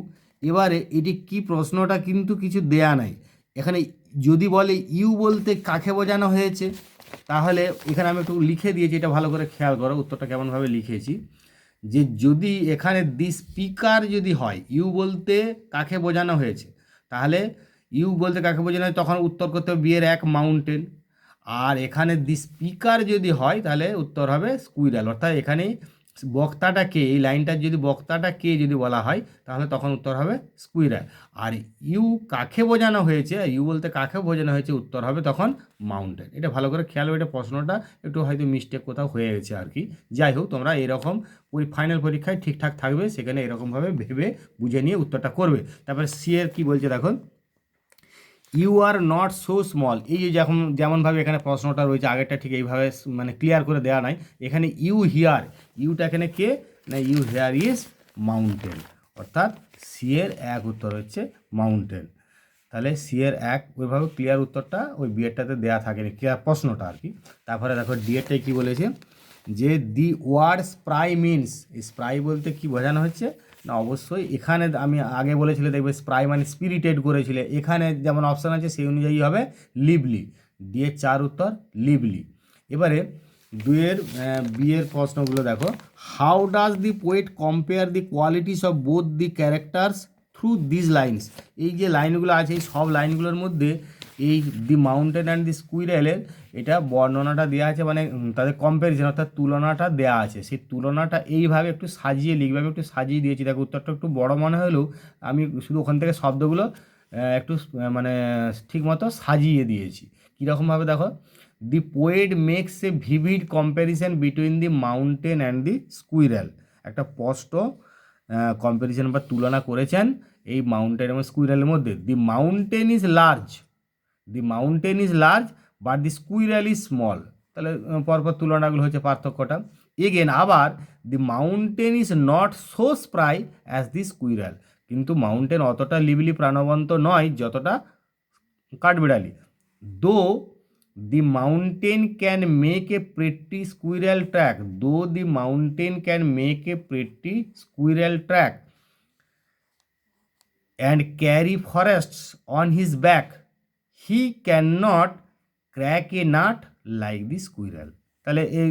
এবারে এটি কি প্রশ্নটা কিন্তু কিছু দেয়া নাই। এখানে যদি বলে ইউ বলতে কাকে বোঝানো হয়েছে, তাহলে এখানে আমি একটু লিখে দিয়েছি, এটা ভালো করে খেয়াল করো উত্তরটা কেমনভাবে লিখেছি, যে যদি এখানে দি স্পিকার যদি হয়, ইউ বলতে কাকে বোঝানো হয়েছে, তাহলে ইউ বলতে কাকে বোঝানো হয় তখন উত্তর করতে হবে বিয়ের 1 মাউন্টেন। আর এখানে দি স্পিকার যদি হয় তাহলে উত্তর হবে স্কুইরাল, অর্থাৎ এখানে বক্তাটা কে, এই লাইনটার যদি বক্তাটা কে যদি বলা হয় তাহলে তখন উত্তর হবে স্কুইরাল। আর ইউ কাকে বোঝানো হয়েছে, ইউ বলতে কাকে বোঝানো হয়েছে, উত্তর হবে তখন মাউন্টেন। এটা ভালো করে খেয়াল হবে, এটা প্রশ্নটা একটু হয়তো মিস্টেক কোথাও হয়ে গেছে আর কি। যাই হোক, তোমরা এরকম ওই ফাইনাল পরীক্ষায় ঠিকঠাক থাকবে, সেখানে এরকমভাবে ভেবে বুঝে নিয়ে উত্তরটা করবে। তারপরে সি এর কী বলছে দেখো, you are not so small, এই যে যেমনভাবে এখানে প্রশ্নটা রয়েছে আগেরটা ঠিক এইভাবে মানে ক্লিয়ার করে দেওয়া নাই। এখানে ইউ হিয়ার, ইউটা এখানে কে না, ইউ হিয়ার ইজ মাউন্টেন, অর্থাৎ সি এর এক উত্তর হচ্ছে মাউন্টেন। তাহলে সি এর এক ওইভাবে ক্লিয়ার উত্তরটা ওই বিয়েরটাতে দেওয়া থাকেনি, ক্লিয়ার প্রশ্নটা আর কি। তারপরে দেখো ডিএরটাই কী বলেছে, যে দি ওয়ার্ড স্প্রাই মিনস, এই স্প্রাই বলতে কি বোঝানো হচ্ছে না, অবশ্যই এখানে আমি আগে বলেছিলে দেখবে স্প্রাই মানে স্পিরিটেড করেছিলে, এখানে যেমন অপশান আছে সেই অনুযায়ী হবে লিভলি। ডিএর চার উত্তর লিভলি। এবারে দুইয়ের বিয়ের প্রশ্নগুলো দেখো, how does the poet compare the qualities of both the characters through this lines. এই যে লাইনগুলো আছে এই সব লাইনগুলোর মধ্যে এই দি মাউন্টেন অ্যান্ড দি স্কুইরেলের এটা বর্ণনাটা দেওয়া আছে, মানে তাদের কম্প্যারিজন অর্থাৎ তুলনাটা দেওয়া আছে, সেই তুলনাটা এইভাবে একটু সাজিয়ে লিখবে। আমি একটু সাজিয়ে দিয়েছি, দেখো উত্তরটা একটু বড় মনে হলেও আমি শুধু ওখান থেকে শব্দগুলো একটু মানে ঠিকমতো সাজিয়ে দিয়েছি। কীরকমভাবে দেখো, the poet makes a vivid comparison between the mountain and the squirrel, একটা স্পষ্ট কম্প্যারিজন বা তুলনা করেছেন এই মাউন্টেন এবং স্কুইরেলের মধ্যে। The mountain is large, the mountain is large but the squirrel is small, তাহলে পরপর তুলনাগুলো হচ্ছে পার্থক্যটা। এগেন আবার the mountain is not so spry as the squirrel, কিন্তু মাউন্টেন অতটা লিভলি প্রাণবন্ত নয় যতটা কাঠবিড়ালি। Though the mountain can make a pretty squirrel track, though the mountain can make a pretty squirrel track and carry forests on his back, he cannot crack a nut like the squirrel। তাহলে এই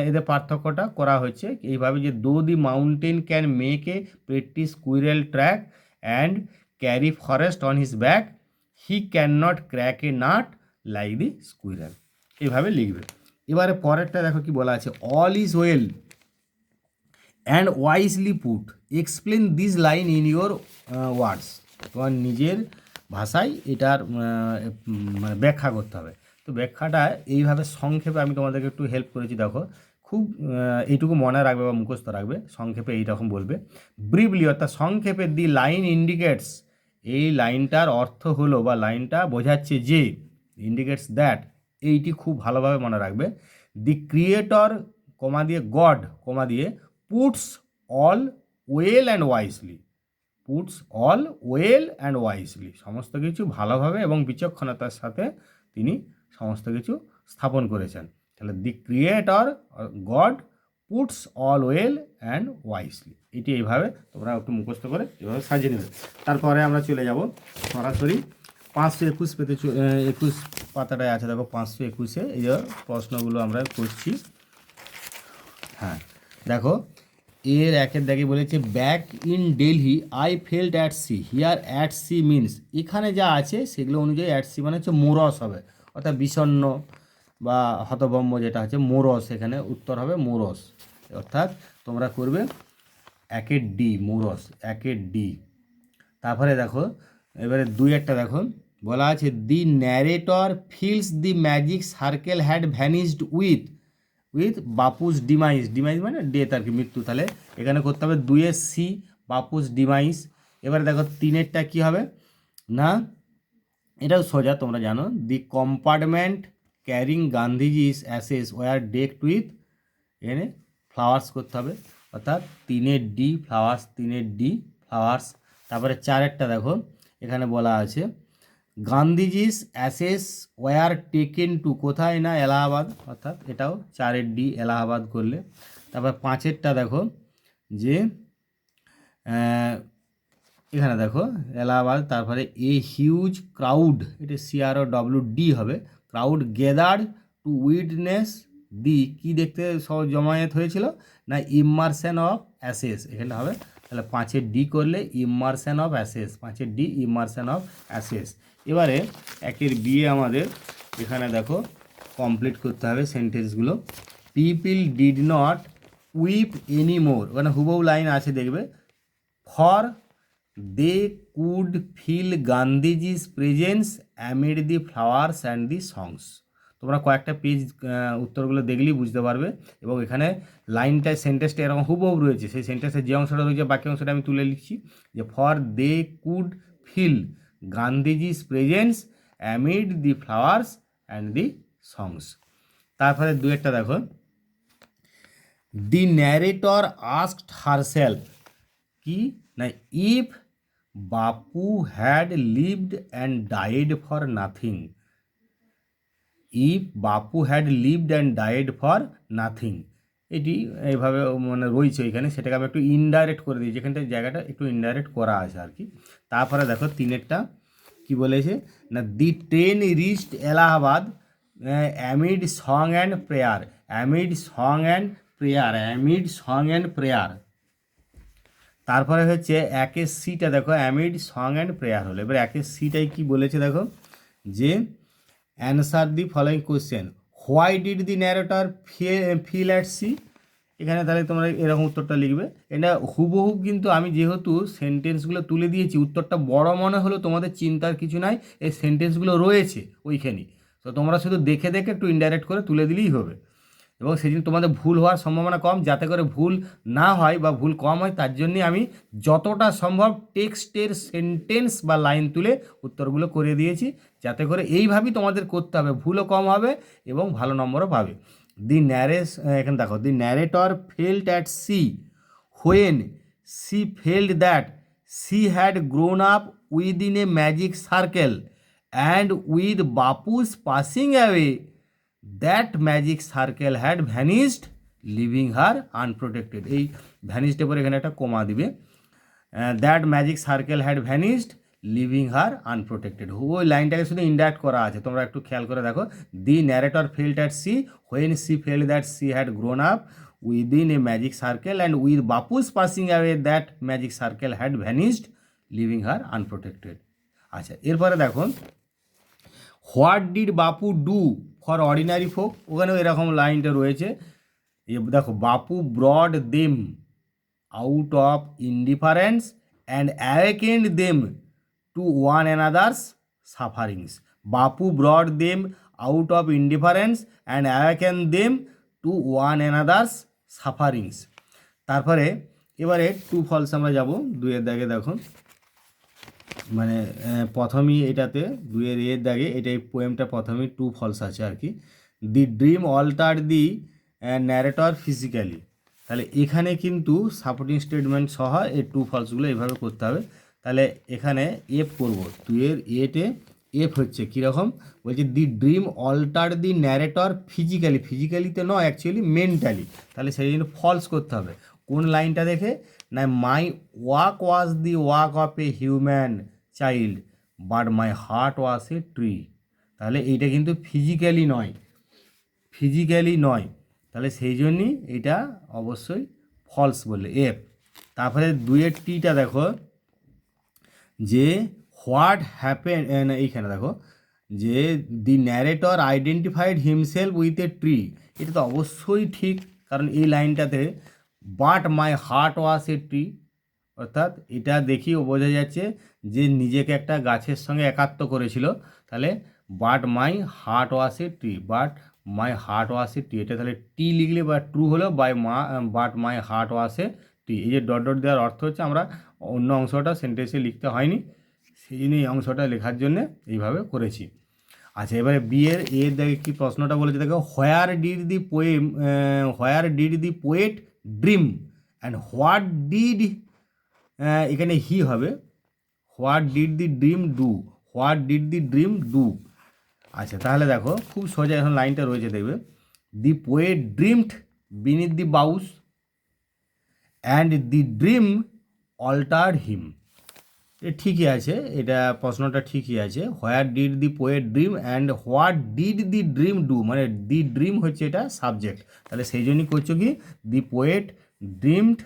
এদের পার্থক্যটা করা হচ্ছে এইভাবে, যে দো the mountain can make a pretty squirrel track and carry forest on his back, he can not crack a nut like the squirrel, এইভাবে লিখবে। এবারে পরেরটা দেখো কি বলা আছে, all is well and wisely put, explain this line in your words, তোমার নিজের ভাষায় এটার মানে ব্যাখ্যা করতে হবে। তো ব্যাখ্যাটা এইভাবে সংক্ষেপে আমি তোমাদেরকে একটু হেল্প করেছি, দেখো খুব এইটুকু মনে রাখবে বা মুখস্থ রাখবে, সংক্ষেপে এইরকম বলবে। ব্রিফলি অর্থাৎ সংক্ষেপে, দি লাইন ইন্ডিকেটস, এই লাইনটার অর্থ হলো বা লাইনটা বোঝাচ্ছে যে, ইন্ডিকেটস দ্যাট, এইটি খুব ভালোভাবে মনে রাখবে। দি ক্রিয়েটর কমা দিয়ে গড কমা দিয়ে puts all well and wisely, puts all well and wisely, সমস্ত কিছু ভালোভাবে এবং বিচক্ষণতার সাথে তিনি সমস্ত কিছু স্থাপন করেছেন। তাহলে the creator God puts all well and wisely, এটি এইভাবে তোমরা একটু মুখস্থ করে এভাবে সাজিয়ে নেবে। তারপরে আমরা চলে যাব সরাসরি 521 পেতে, 21 পাতাটায় আছে দেখো 521-এ এই যে প্রশ্নগুলো আমরা করছি। হ্যাঁ দেখো, এর একের দাগে বলেছে back in Delhi I felt at sea, here at sea means, এখানে যা আছে সেগুলো অনুযায়ী অ্যাট সি মানে হচ্ছে মোরস হবে, অর্থাৎ বিষণ্ণ বা হতভম্ব যেটা হচ্ছে মোরস, এখানে উত্তর হবে মোরস, অর্থাৎ তোমরা করবে একের ডি মোরস, একের ডি। তারপরে দেখো এবারে দুই একটা দেখো বলা আছে, the narrator feels the magic circle had vanished with Bapu's demise, demise মানে ডেথ আর কি, মৃত্যু, তাহলে এখানে করতে হবে 2-এর সি বাপুস ডিমাইস। এবারে দেখো 3-এরটা কী হবে না, এটাও সোজা তোমরা জানো, the compartment carrying Gandhiji's ashes were decked with, এখানে ফ্লাওয়ার্স করতে হবে, অর্থাৎ 3-এর ডি ফ্লাওয়ার্স, 3-এর ডি ফ্লাওয়ার্স। তারপরে 4-এরটা দেখো এখানে বলা আছে, Gandhiji's ashes were taken to, কোথায় না এলাহাবাদ, অর্থাৎ এটাও 4-এর ডি এলাহাবাদ করলে। তারপর 5-এরটা দেখো যে এখানে দেখো এলাহাবাদ, তারপরে এ হিউজ ক্রাউড, এটা CROWD হবে, ক্রাউড গেদার্ড টু উইটনেস দি, কি দেখতে সব জমায়েত হয়েছিল না ইমার্শন অফ অ্যাসেস, এখানে হবে। তাহলে 5-এর ডি করলে ইমার্শন অফ অ্যাসেস, 5-এর ডি ইমার্শন অফ অ্যাসেস। এবারে একের বিয়ে আমাদের এখানে দেখো কমপ্লিট করতে হবে সেন্টেন্সগুলো। People did not weep any more, ওখানে হুবহু লাইন আছে দেখবে, for they could feel Gandhiji's presence amid the flowers and the songs. তোমরা কয়েকটা পেজ উত্তরগুলো দেখলেই বুঝতে পারবে, এবং এখানে লাইনটায় সেন্টেন্সটা এরকম হুবহু রয়েছে, সেই সেন্টেন্সের যে অংশটা রয়েছে বাকি অংশটা আমি তুলে লিখছি, যে for they could feel Gandhiji's presence amid the flowers and the songs. তারপরে 2-একটা দেখো, দি ন্যারেটর আস্কড হারসেলফ, কি না, if Bapu had lived and died for nothing, if Bapu had lived and died for nothing, এটি এইভাবে মানে রয়েছে এখানে, সেটাকে আমি একটু ইনডাইরেক্ট করে দিয়েছি, এখানটা জায়গাটা একটু ইনডাইরেক্ট করা আছে আর কি। তারপরে দেখো তিনেরটা কি বলেছে না, the train reached Allahabad amid song and prayer, amid song and prayer, amid song and prayer. তারপরে হচ্ছে একের সিটা দেখো, অ্যামিড সং অ্যান্ড প্রেয়ার হলো। এবার একের সিটাই কি বলেছে দেখো, যে answer the following question, why did the narrator feel at sea. এখানে তাহলে তোমরা এরকম উত্তরটা লিখবে। এটা হুবহু কিন্তু আমি যেহেতু সেন্টেন্সগুলো তুলে দিয়েছি, উত্তরটা বড় মনে হলো তোমাদের চিন্তার কিছু নাই, এই সেন্টেন্সগুলো রয়েছে ওইখানেই, তো তোমরা শুধু দেখে দেখে একটু ইনডাইরেক্ট করে তুলে দিলেই হবে। এবং সেই জন্য তোমাদের ভুল হওয়ার সম্ভাবনা কম, যাতে করে ভুল না হয় বা ভুল কম হয়, তার জন্যে আমি যতটা সম্ভব টেক্সটের সেন্টেন্স বা লাইন তুলে উত্তরগুলো করে দিয়েছি, যাতে করে এইভাবেই তোমাদের করতে হবে, ভুলও কম হবে এবং ভালো নম্বরও পাবে। দি এখানে দেখো, the narrator felt at sea when she felt that she had grown up within a magic circle and with Bapu's passing away that magic circle had vanished leaving her unprotected. এই ভ্যানিশডের পরে এখানে একটা কমা দিবে, that magic circle had vanished leaving her unprotected. ওই লাইনটাকে শুধু indirect করা আছে, তোমরা একটু খেয়াল করে দেখো। The narrator felt at sea when she felt that she had grown up within a magic circle and with Bapu's passing away that magic circle had vanished leaving her unprotected. আচ্ছা, এরপরে দেখো, what did Bapu do for ordinary folk, ওখানেও এরকম লাইনটা রয়েছে। দেখো, Bapu brought them out of indifference and awakened them to one another's sufferings. Bapu brought them out of indifference and awakened them to one another's sufferings. তারপরে এবারে টু ফলস আমরা যাব, দুইয়ের দাগে দেখো, মানে প্রথমেই এটাতে দুইয়ের এর দাগে এটাই পোয়েমটা প্রথমেই টু ফলস আছে আর কি। The dream alter the narrator physically, তাহলে এখানে কিন্তু সাপোর্টিং স্টেটমেন্ট সহ এই টু ফলসগুলো এইভাবে করতে হবে। তাহলে এখানে এফ করবো, দুইয়ের এতে এফ হচ্ছে কীরকম, বলছে the dream alter the narrator physically, ফিজিক্যালিতে নয় অ্যাকচুয়ালি মেন্টালি, তাহলে সেই জন্য ফলস করতে হবে। কোন লাইনটা দেখে না, my walk was the walk of a human child but my heart was a tree, তাহলে এইটা কিন্তু ফিজিক্যালি নয়, ফিজিক্যালি নয়, তাহলে সেই জন্যই এটা অবশ্যই ফলস বললে এফ। তারপরে দুইয়ের টিটা দেখো, যে হোয়াট হ্যাপেন, এইখানে দেখো যে the narrator identified himself with a tree, এটা তো অবশ্যই ঠিক, কারণ এই লাইনটাতে but my heart was a tree, অর্থাৎ এটা দেখিও বোঝা যাচ্ছে যে নিজেকে একটা গাছের সঙ্গে একাত্ম করেছিল। তাহলে but my heart was a tree, but my heart was a tree, এটা তাহলে টি লিখলে বা ট্রু হলো, but my heart was a tree. এই যে ডট ডট দেওয়ার অর্থ হচ্ছে আমরা অন্য অংশটা সেন্টেন্সে লিখতে হয়নি, সেই জন্য এই অংশটা লেখার জন্যে এইভাবে করেছি। আচ্ছা, এবারে বিয়ের এর দেখে কি প্রশ্নটা বলেছে দেখো, where did the poem, where did the poet dream and what did, এখানে হি হবে, what did the dream do, what did the dream do. আচ্ছা, তাহলে দেখো খুব সোজা এখন লাইনটা রয়েছে, দেখবে the poet dreamed beneath the boughs and the dream altered him. এ ঠিকই আছে, এটা প্রশ্নটা ঠিকই আছে। Where did the poet dream and what did the dream do, মানে দি ড্রিম হচ্ছে এটা সাবজেক্ট, তাহলে সেই জন্যই করছো কি the poet dreamed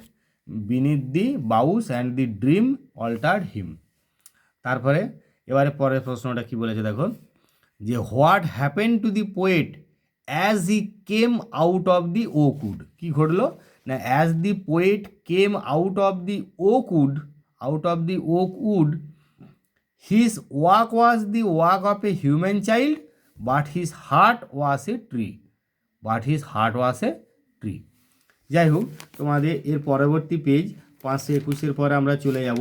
beneath the boughs and the dream altered him. তারপরে এবারে পরের প্রশ্নটা কি বলেছে দেখো, যে what happen to the poet as he came out of the oakwood, কী ঘটলো না, as the poet came out of the oakwood, out of the oak wood, his walk was the walk of a human child, but his heart was a tree, but his heart was a tree। যাই হোক, তোমাদের এর পরবর্তী page 521 পরে আমরা চলে যাব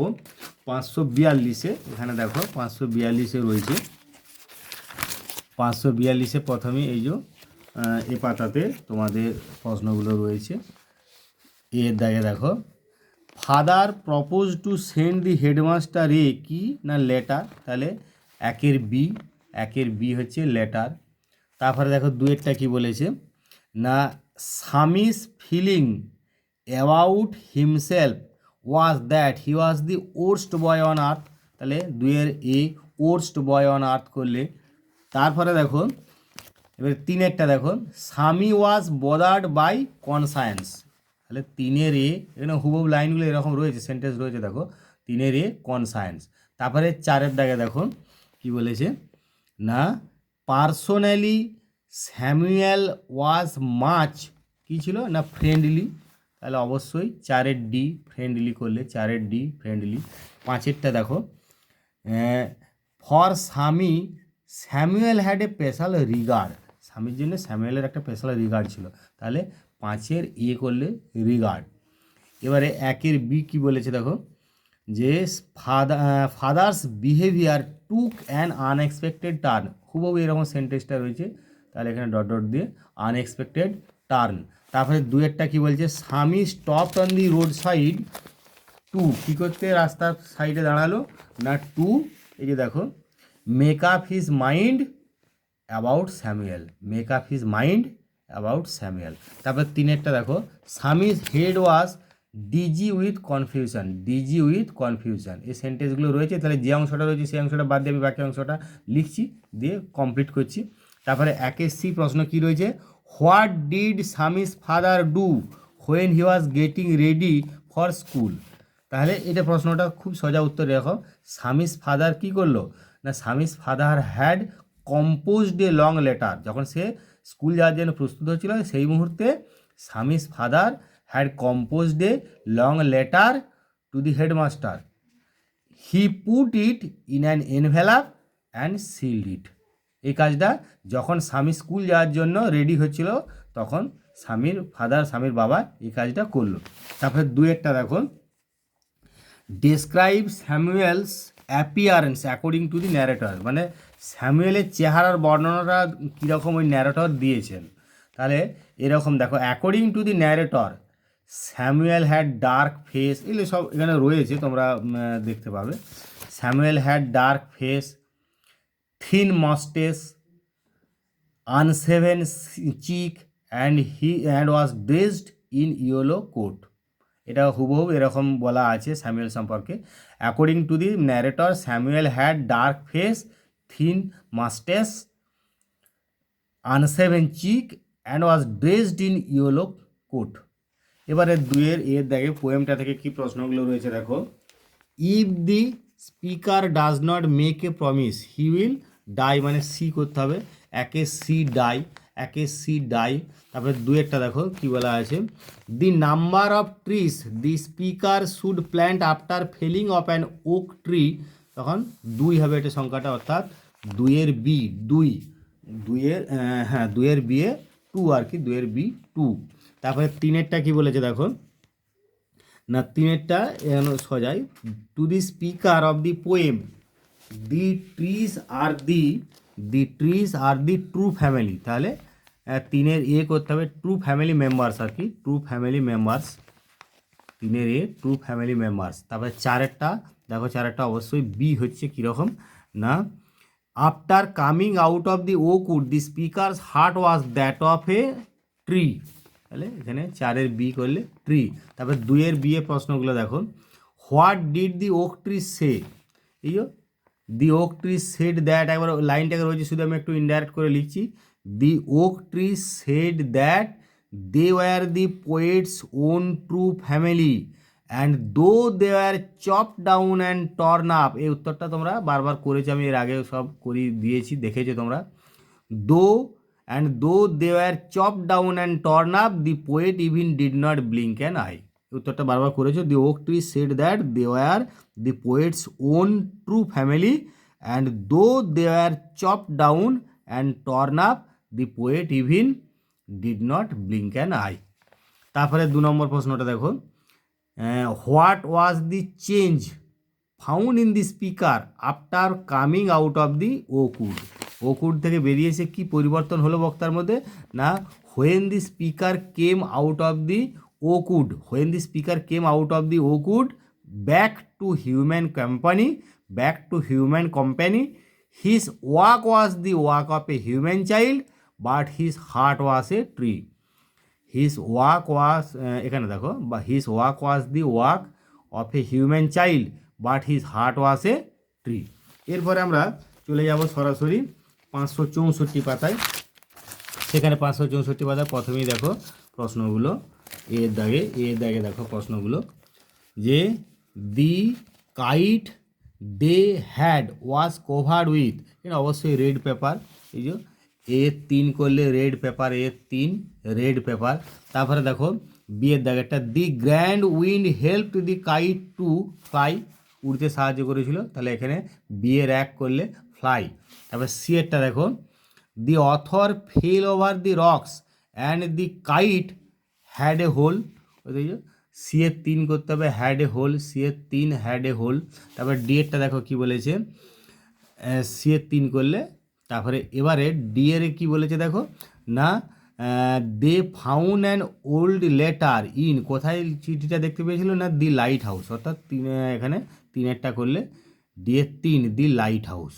542-এ। এখানে দেখো 542-এ রয়েছে, 542-এ প্রথমে এই যে এ পাতাতে তোমাদের প্রশ্নগুলো রয়েছে। এর দাগে দেখো, father propose to send the headmaster a কি না লেটার, তাহলে একের বি হচ্ছে লেটার। তারপরে দেখো দুয়েরটা কি বলেছে না Swami's feeling about himself was that he was the worst boy on earth, তাহলে দুয়ের এ ওর্স্ট বয় অন আর্থ করলে। তারপরে দেখো এবার তিনেরটা দেখো স্বামী ওয়াজ বদার্ড বাই কনসায়েন্স, তাহলে তিনের এ এখানে হুবহু লাইনগুলো এরকম রয়েছে, সেন্টেন্স রয়েছে দেখো তিনের এ কনসায়েন্স। তারপরে চারের দাগে দেখো কি বলেছে না পার্সোনালি স্যামুয়েল ওয়াজ মাচ কী ছিল না ফ্রেন্ডলি, তাহলে অবশ্যই চারের ডি ফ্রেন্ডলি করলে চারের ডি ফ্রেন্ডলি। পাঁচেরটা দেখো ফর স্বামী Samuel had a special regard, স্বামীর জন্য স্যামুয়েলের একটা স্পেশাল রিগার্ড ছিল, তাহলে পাঁচের এ করলে রিগার্ড। এবারে একের বি কি বলেছে দেখো যে father's behaviour took an unexpected turn, হুবহু এরকম সেন্টেন্সটা রয়েছে, তাহলে এখানে ডট ডট দিয়ে আনএক্সপেক্টেড টার্ন। তারপরে দুয়েরটা কি বলছে Swami stopped on the road side to কী করতে রাস্তার সাইডে দাঁড়ালো না টু এই যে দেখো make up his mind about Samuel, make up his mind about Samuel. তারপর তিনেরটা দেখো Swami's head was dizzy with confusion, dizzy with confusion, এই সেন্টেন্সগুলো রয়েছে, তাহলে যে অংশটা রয়েছে সেই অংশটা বাদ দিয়ে আমি বাকি অংশটা লিখছি দিয়ে কমপ্লিট করছি। তারপরে একের সি প্রশ্ন কি রয়েছে what did Swami's father do when he was getting ready for school, তাহলে এটা প্রশ্নটা খুব সোজা উত্তর দেখো স্বামীজ ফাদার কি করলো না Swami's father had composed a long letter, যখন সে স্কুল যাওয়ার জন্য প্রস্তুত হচ্ছিল সেই মুহূর্তে Swami's father had composed a long letter to the headmaster, he put it in an envelope and sealed it, এই কাজটা যখন স্বামী স্কুল যাওয়ার জন্য রেডি হচ্ছিল তখন স্বামীর বাবা এই কাজটা করলো। তারপরে দুয়েরটা দেখো describe Samuel's appearance according to the narrator, মানে স্যামুয়েলের চেহারার বর্ণনাটা কীরকম ওই ন্যারেটর দিয়েছেন, তাহলে এরকম দেখো according to the narrator Samuel had dark face, এগুলো সব এখানে রয়েছে তোমরা দেখতে পাবে। Samuel had dark face, thin moustache, unshaven cheek and was dressed in yellow coat, এটা হুবহু এরকম বলা আছে স্যামুয়েল সম্পর্কে। According to the narrator Samuel had dark face, thin moustache, unshaven cheek and was dressed in yellow coat. এবারে দুয়ের এর দেখে পোয়েমটা থেকে কি প্রশ্নগুলো রয়েছে দেখো if the speaker does not make a promise he will die, মানে সি করতে হবে, একে সি ডাই। তারপরে দুয়েরটা দেখো কি বলা আছে দি number of trees the speaker should plant after felling of an oak tree, তখন 2 হবে এটা সংখ্যাটা, অর্থাৎ দুইয়ের বি দুইয়ের বিয়ে 2 আর কি, দুইয়ের বি 2। তারপরে তিনেরটা কি বলেছে দেখো না তিনেরটা সজাই to the speaker of the poem the trees are the true family, তাহলে তিনের এ করতে হবে ট্রু ফ্যামিলি মেম্বার্স আর কি, ট্রু ফ্যামিলি মেম্বার্স, তিনের এ ট্রু ফ্যামিলি মেম্বার্স। তারপরে চারেরটা দেখো চারেরটা অবশ্যই বি হচ্ছে কীরকম না after coming out of the oak wood the speaker's heart was that of a tree, তাহলে এখানে চারের বি করলে ট্রি। তারপরে দুইয়ের বি এ প্রশ্নগুলো দেখো what did the oak tree say, এই the oak tree said that, একবার লাইনটাকে রয়েছে শুধু আমি একটু ইনডাইরেক্ট করে লিখছি, the oak tree said that they were the poet's own true family and though they were chop down and torn up, এই উত্তরটা তোমরা বারবার করেছি, আমি এর আগে সব করিয়ে দিয়েছি দেখেছো তোমরা। Though they were chop down and torn up the poet even did not blink an eye, উত্তরটা বারবার করেছো। The oak tree said that they were the poet's own true family and though they were chop down and torn up the poet even did not blink an eye. তারপরে 2 নম্বর প্রশ্নটা দেখো what was the change found in the speaker after coming out of the ওকুড থেকে বেরিয়ে এসে কী পরিবর্তন হলো বক্তার মধ্যে না when the speaker came out of the oak wood. When the speaker came out of the oak wood, back to human company, his walk was the walk of a human child, but his heart was a tree. His walk was এখানে দেখো, বা his walk was the walk of a human child, but his heart was a tree. এরপরে আমরা চলে যাব সরাসরি 564 পাতায়। সেখানে 564 পাতায় প্রথমেই দেখো প্রশ্নগুলো, এর দাগে দেখো প্রশ্নগুলো, যে the kite they had was covered with, এটা অবশ্যই রেড পেপার। এই যে A3 করলে red paper, A3 red paper. তারপরে দেখো বিয়ের দাগেরটা, the grand wind help the kite to fly, উড়তে সাহায্য করেছিল, তাহলে এখানে বিয়ের এক করলে ফ্লাই। তারপর সি এরটা দেখো, the author fell over the rocks and the kite had a hole, C এর 3 করতে হবে, হ্যাড এ হোল, সি এর 3 হ্যাড এ হোল। তারপর ডি এরটা দেখো কি বলেছে, সি এর 3 করলে, তারপরে এবারে ডি এর কী বলেছে দেখো না, they found an old letter in, কোথায় চিঠিটা দেখতে পেয়েছিল না, দি লাইট হাউস, অর্থাৎ এখানে 3 করলে ডি এর 3 the light house,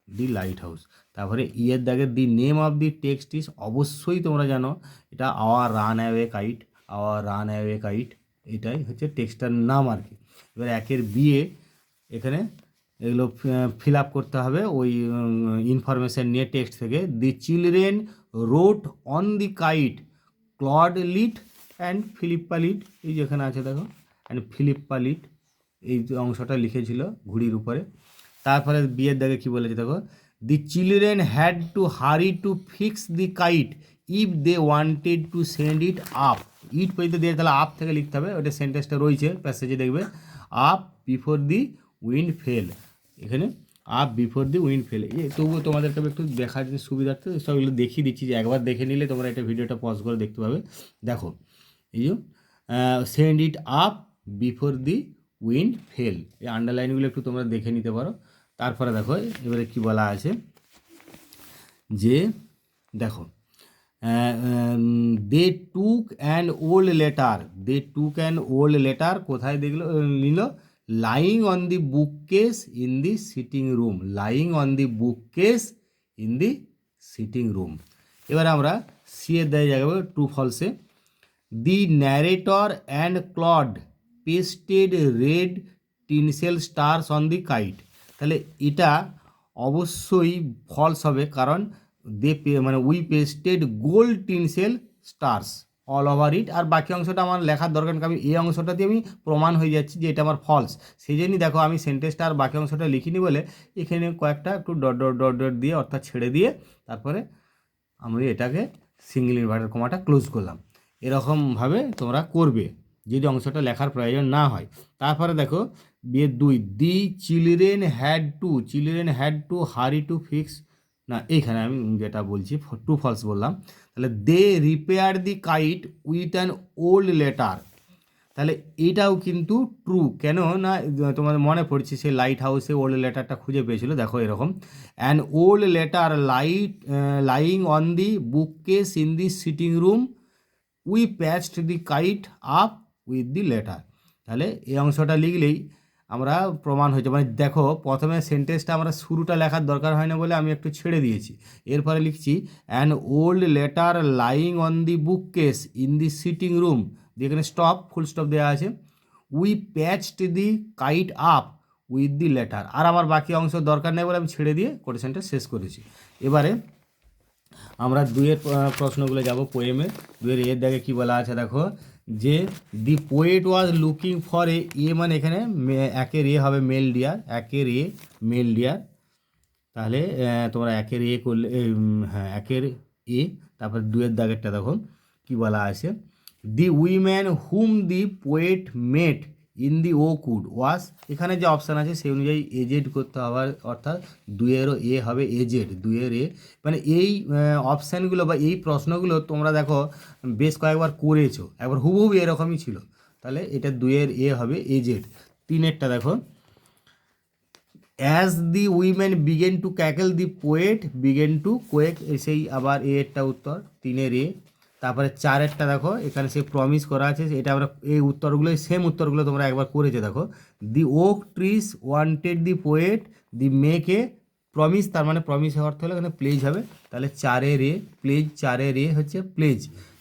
the light house. তারপরে ইয়ের দাগে the name of the text is, অবশ্যই তোমরা জানো এটা our run away kite, our run away kite, এটাই হচ্ছে টেক্সটার নাম আর কি। এবার একের বিয়ে এখানে এগুলো ফিল আপ করতে হবে ওই ইনফরমেশান নিয়ে টেক্সট থেকে। The children wrote on the kite Claude Litt and Philippa Leet, এই যেখানে আছে দেখো, অ্যান্ড ফিলিপ্পা লিট, এই অংশটা লিখেছিল ঘুড়ির উপরে। তারপরে বিয়ের দাগে কী বলেছে দেখো, the children had to hurry to fix the kite if they wanted to send it up, it পর্যন্ত দিয়ে তাহলে আপ থেকে লিখতে হবে, ওটা সেন্টেন্সটা রয়েছে প্যাসেজে দেখবে, up before the wind fell, এখানে up before the wind fell. তবুও তোমাদেরকে একটু দেখার সুবিধার্থে সবগুলো দেখিয়ে দিচ্ছি, যে একবার দেখে নিলে তোমরা এটা ভিডিওটা পজ করে দেখতে পাবে। দেখো এই যে send it up before the wind fail, এই আন্ডারলাইনগুলো একটু তোমরা দেখে নিতে পারো। তারপরে দেখো এবারে কি বলা আছে, যে দেখো they took an old letter, they took an old letter, কোথায় দেখলো নিল, lying on the book case in the sitting room, lying on the book case in the sitting room. এবার আমরা সি এর দেয় যাবে ট্রু ফলসে, the narrator and Claude pasted red tinsel stars on the kite, তাহলে এটা অবশ্যই false হবে, কারণ মানে we pasted gold tinsel stars all over it, আর বাকি অংশটা আমার লেখার দরকার নেই, আমি এই অংশটা দিয়ে আমি প্রমাণ হয়ে যাচ্ছি যে এটা আমার ফলস। সেই জন্যই দেখো আমি সেন্টেন্সটা আর বাকি অংশটা লিখিনি বলে এখানে কয়েকটা একটু ডট ডট ডট ডট দিয়ে, অর্থাৎ ছেড়ে দিয়ে তারপরে আমি এটাকে সিঙ্গেল ইনভার্টেড কমাটা ক্লোজ করলাম। এরকমভাবে তোমরা করবে যদি অংশটা লেখার প্রয়োজন না হয়। তারপরে দেখো বিয়ের 2, the children had to hurry to fix, না এইখানে আমি যেটা বলছি টু ফলস বললাম, তাহলে they repair the kite with an old letter, তাহলে এটাও কিন্তু ট্রু, কেন না তোমাদের মনে পড়ছে সে লাইট হাউসে ওল্ড লেটারটা খুঁজে পেয়েছিল, দেখো এরকম, an old letter lying on the book case in the sitting room, we patched the kite up with the letter, তাহলে এই অংশটা লিখলেই আমরা প্রমাণ হয়েছে। মানে দেখো প্রথমে সেন্টেন্সটা আমরা শুরুটা লেখার দরকার হয় না বলে আমি একটু ছেড়ে দিয়েছি, এরপরে লিখছি an old letter lying on the book case in the sitting room, যেখানে স্টপ ফুল স্টপ দেওয়া আছে, we patched the kite up with the letter, আর আমার বাকি অংশ দরকার নেই বলে আমি ছেড়ে দিয়ে কোটেশনটা শেষ করেছি। এবারে আমরা 2-এর প্রশ্নগুলো যাব পোয়েমের। 2-এর এর দাগে কী বলা আছে দেখো, যে দি পোয়েট ওয়াজ লুকিং ফর এ, মানে এখানে একের এ হবে মেল ডিয়ার, একের এ মেল ডিয়ার, তাহলে তোমরা একের এ করলে, হ্যাঁ একের এ। তারপর 2-এর দাগেরটা দেখো কি বলা আছে, the woman whom the poet met in the oakwood was, এখানে যে অপশান আছে সেই অনুযায়ী এজেড করতে হবে, অর্থাৎ 2-এরও এ হবে এজেড, 2-এর এ, মানে এই অপশানগুলো বা এই প্রশ্নগুলো তোমরা দেখো বেশ কয়েকবার করেছো, একবার হুবহু এরকমই ছিল, তাহলে এটা 2-এর এ হবে এজেড। 3-এরটা দেখো, as the women begin to cackle the poet begin to quake, সেই আবার এ এরটা উত্তর 3-এর এ। তারপরে 4-এরটা দেখো, এখানে সে প্রমিস করা আছে, এটা আমরা এই উত্তরগুলোই সেম উত্তরগুলো তোমরা একবার করেছো দেখো। The oak trees wanted the poet the make a promise, তার মানে প্রমিস অর্থ হলো এখানে প্লেজ হবে, তাহলে 4-এর এ প্লেজ, 4-এর এ হচ্ছে প্লেজ।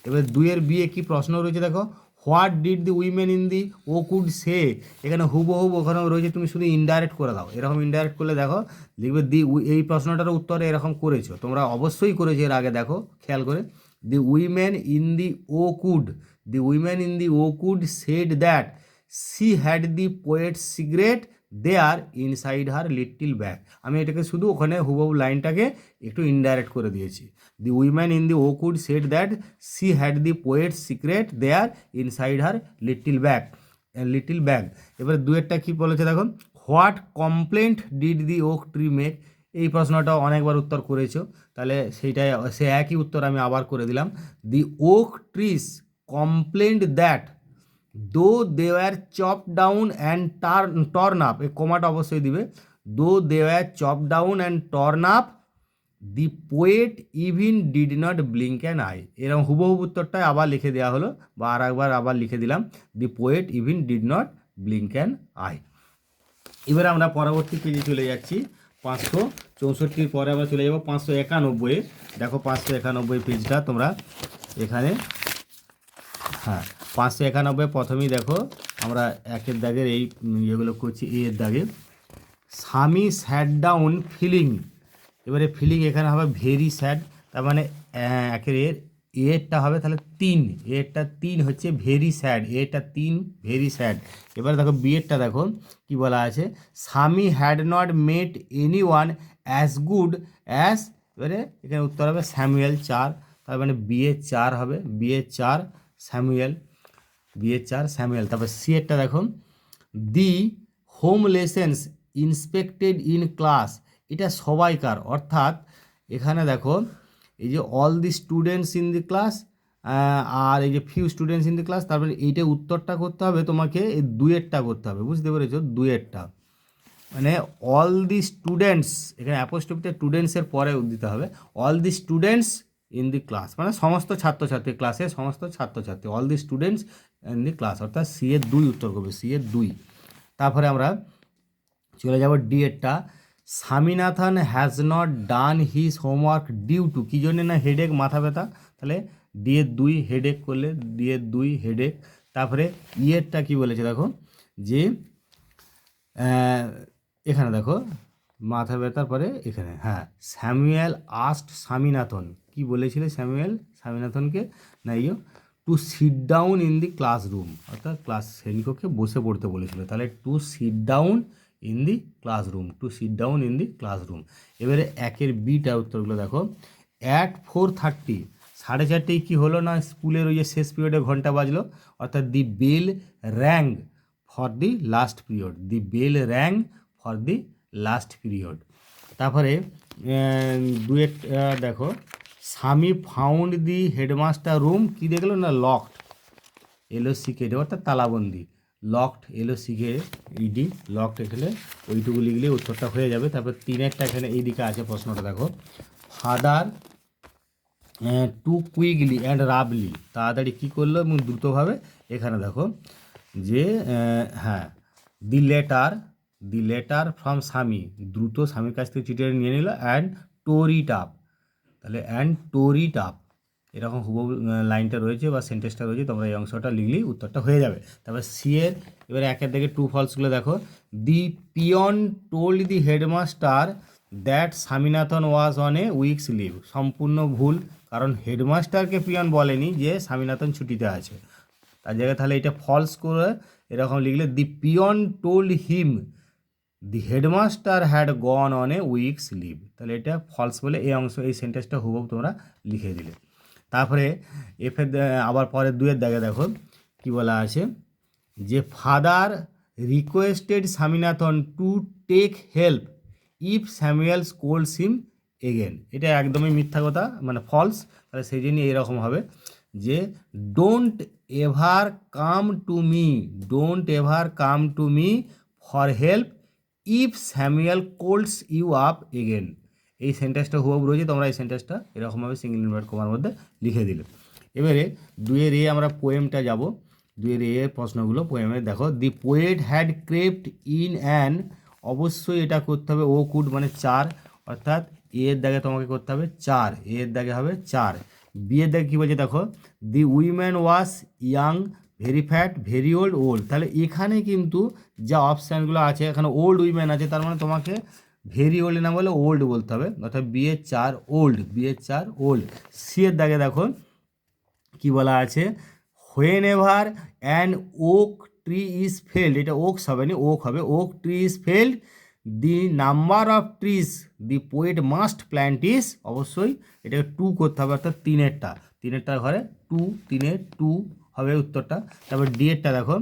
এবার 2-এর বি এ কী প্রশ্ন রয়েছে দেখো, what did the women in the O could say, এখানে হুবহু ওখানেও রয়েছে, তুমি শুধু ইনডাইরেক্ট করে দাও, এরকম ইনডাইরেক্ট করলে দেখো লিখবে দি, এই প্রশ্নটার উত্তর এরকম করেছো তোমরা, অবশ্যই করেছো এর আগে, দেখো খেয়াল করে। The women in the O could, the women in the O could said that she had the poet secret there inside her little bag. আমি এটাকে শুধু ওখানে হুবহু লাইনটাকে একটু ইনডাইরেক্ট করে দিয়েছি। The women in the O could said that she had the poet secret there inside her little bag, little bag. এবারে 2-এরটা কী বলেছে দেখো, what complaint did the oak tree make, এই প্রশ্নটা অনেকবার উত্তর করেছো, তাহলে সেইটাই সে একই উত্তর আমি আবার করে দিলাম। The oak trees complaint that though they were chop down and torn up, এই কমাটা অবশ্যই দিবে, though they were chop down and torn up the poet even did not blink an eye, এরকম হুবহু উত্তরটাই আবার লিখে দেওয়া হলো, বা আর একবার আবার লিখে দিলাম, the poet even did not blink an eye. এবার আমরা পরবর্তী পেজে চলে যাচ্ছি, 564 পরে আমরা চলে যাব 591। দেখো 591 পেজটা তোমরা এখানে, হ্যাঁ 591 প্রথমেই দেখো আমরা 1-এর দাগের এই ইয়েগুলো করছি, এর দাগে স্বামী স্যাড ডাউন ফিলিং, এবারে ফিলিং এখানে হবে ভেরি স্যাড, তার মানে 1-এর এরটা হবে তাহলে 3, এরটা 3 হচ্ছে ভেরি স্যাড, এরটা 3 ভেরি স্যাড। এবারে দেখো বিয়েরটা দেখো কি বলা আছে, Swami had not met anyone as good as, এবারে এখানে উত্তর হবে স্যামুয়েল 4, তার মানে বিয়ে 4 হবে, বিয়ে 4 স্যামুয়েল, বিয়ে 4 স্যামুয়েল। তারপর সিয়েরটা দেখো, the home lessons inspected in class, এটা সবাইকার, অর্থাৎ এখানে দেখো এই যে all the students in the class, আর এই যে few students in the class, তারপরে এইটা উত্তরটা করতে হবে তোমাকে, এই 2-এরটা করতে হবে, বুঝতে পেরেছো, 2-এরটা মানে অল দি স্টুডেন্টস, এখানে অ্যাপোস্ট্রফিতে স্টুডেন্টসের পরে দিতে হবে, all the students in the class মানে সমস্ত ছাত্রছাত্রী, ক্লাসে সমস্ত ছাত্রছাত্রী, all the students in the class, অর্থাৎ C-এর 2 উত্তর করবে, C-এর 2। তারপরে আমরা চলে যাব D-এরটা, Swaminathan has not done his homework due to, কী জন্য না, হেডেক, মাথা ব্যথা, তাহলে D-এর 2 হেডেক করলে D-এর 2 হেডেক। তারপরে E-এরটা কী বলেছে দেখো, যে এখানে দেখো মাথা ব্যথার পরে এখানে, হ্যাঁ স্যামুয়েল আস্ট স্বামীনাথন, কি বলেছিল স্যামুয়েল স্বামীনাথনকে, না to sit down in the classroom, অর্থাৎ ক্লাস শ্রেণীকক্ষে বসে পড়তে বলেছিল, তাহলে to sit down in the classroom, to sit down in the classroom. এবারে 1-এর বিটা উত্তরগুলো দেখো, অ্যাট 4:30, 4:30 কী হলো না, স্কুলের ওই যে শেষ পিরিয়ডে ঘন্টা বাজলো, অর্থাৎ the bell rang for the last period, the bell rang for the last period. তারপরে 2-এর দেখো, Swami found the headmaster room, কী দেখলো না, লকড, LOCK, অর্থাৎ তালাবন্দি, লকড LOCK ED, লকড, এখানে ওইটুকু লিখলে উত্তরটা হয়ে যাবে। তারপর 3-এরটা এখানে এইদিকে আছে প্রশ্নটা দেখো, father to quickly and Rabli, তাড়াতাড়ি কী করলো এবং দ্রুতভাবে, এখানে দেখো যে হ্যাঁ দি লেটার ফ্রম স্বামী, দ্রুত স্বামীর কাছ থেকে চিঠিটা নিয়ে নিল, অ্যান্ড টোরি টাপ, তাহলে অ্যান্ড টোরি টাপ, এরকম হুবহু লাইনটা রয়েছে বা সেন্টেন্সটা রয়েছে, তোমরা এই অংশটা লিখলেই উত্তরটা হয়ে যাবে। তারপর C-এর এবারে 1-এর দিকে ট্রু ফলসগুলো দেখো, the peon told the headmaster that Swaminathan was on a week's leave, সম্পূর্ণ ভুল, কারণ হেডমাস্টারকে পিয়ন বলেনি যে স্বামীনাথন ছুটিতে আছে, তার জায়গায় তাহলে এটা ফলস করে এরকম লিখলে, the peon told him the headmaster had gone on a week's leave, তাহলে এটা ফলস বলে এই অংশ, এই সেন্টেন্সটা হুবহু তোমরা লিখে দিলে। তারপরে F-এর আবার পরে 2-এর দাগে দেখো কি বলা আছে, যে father requested Swaminathan to take help if Samuel scolds him again, এটা একদমই মিথ্যা কথা, মানে ফলস, তাহলে সেই জন্য এরকম হবে যে don't ever come to me for help if Samuel scolds you up again, এই সেন্টেন্সটা হুবহু রয়েছে, তোমরা এই সেন্টেন্সটা এরকমভাবে সিঙ্গেল ইনভার্টেড কমার মধ্যে লিখে দিলে। এবারে 2-এর এ আমরা পোয়েমটা যাব। 2-এর এর প্রশ্নগুলো পোয়েমে দেখো, the poet had crept in an, অবশ্যই এটা করতে হবে ও কুড মানে 4, অর্থাৎ এর দাগে তোমাকে করতে হবে 4, এর দাগে হবে 4। বিয়ের দাগে কী বলছে দেখো, the woman was young, very fat, very old, old. তাহলে এখানে কিন্তু যা অপশানগুলো আছে, এখানে ওল্ড উইম্যান আছে, তার মানে তোমাকে ভেরি ওল্ড না বলে ওল্ড বলতে হবে, অর্থাৎ বিয়ের 4 ওল্ড, বিয়ের 4 ওল্ড। সি এর দাগে দেখো কি বলা আছে, whenever an oak tree is felled, এটা ওকস হবে না, ওক হবে, oak tree is felled the number of trees the poet must plant is, অবশ্যই এটাকে 2 করতে হবে, অর্থাৎ 3-এরটা ঘরে 2, 3-এর 2 হবে উত্তরটা। তারপর ডি এরটা দেখো,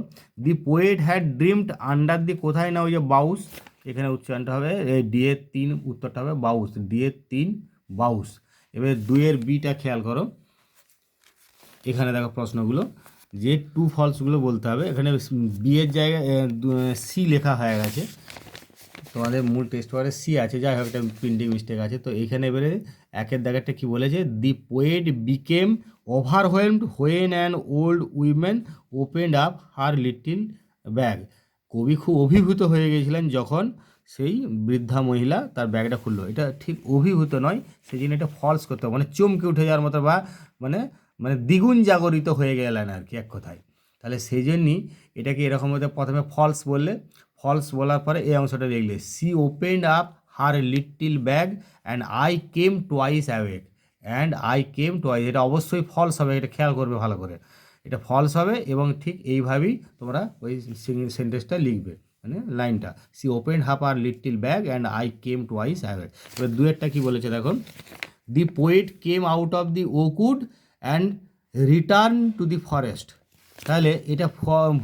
the poet had dreamed under the, কোথায় না ওই যে বাউস, এখানে উচ্চারণটা হবে ডি এর 3, উত্তরটা হবে বাউস, ডি এর 3 বাউস। এবার 2-এর বিটা খেয়াল করো, এখানে দেখো প্রশ্নগুলো যে টু ফলসগুলো বলতে হবে, এখানে বিয়ের জায়গায় সি লেখা হয়ে গেছে, তোমাদের মূল টেস্ট পেপারে সি আছে, যাই হোক এটা প্রিন্টিং মিস্টেক আছে। তো এইখানে এবারে 1-এর দাগেরটা কী বলেছে, দি poet became overwhelmed when an old women opened up her little bag, কবি খুব অভিভূত হয়ে গিয়েছিলেন যখন সেই বৃদ্ধা মহিলা তার ব্যাগটা খুললো। এটা ঠিক অভিভূত নয়, সেই জন্য এটা ফলস করতে হবে, মানে চমকে উঠে যাওয়ার মতো, বা মানে মানে দ্বিগুণ জাগরিত হয়ে গেলেন আর কি এক কথায়। তাহলে সেই জন্যই এটাকে এরকম হতে প্রথমে ফলস বললে, ফলস বলার পরে এই অংশটা লিখলে, she opened up her little bag and I came twice awake, and I came twice, এটা অবশ্যই ফলস হবে, এটা খেয়াল করবে ভালো করে, এটা ফলস হবে। এবং ঠিক এইভাবেই তোমরা ওই সেন্টেন্সটা লিখবে, মানে লাইনটা, she opened half are little bag and I came twice awake. এবার 2-এরটা কী বলেছে দেখো, the poet came out of the oak wood and return to the forest, তাহলে এটা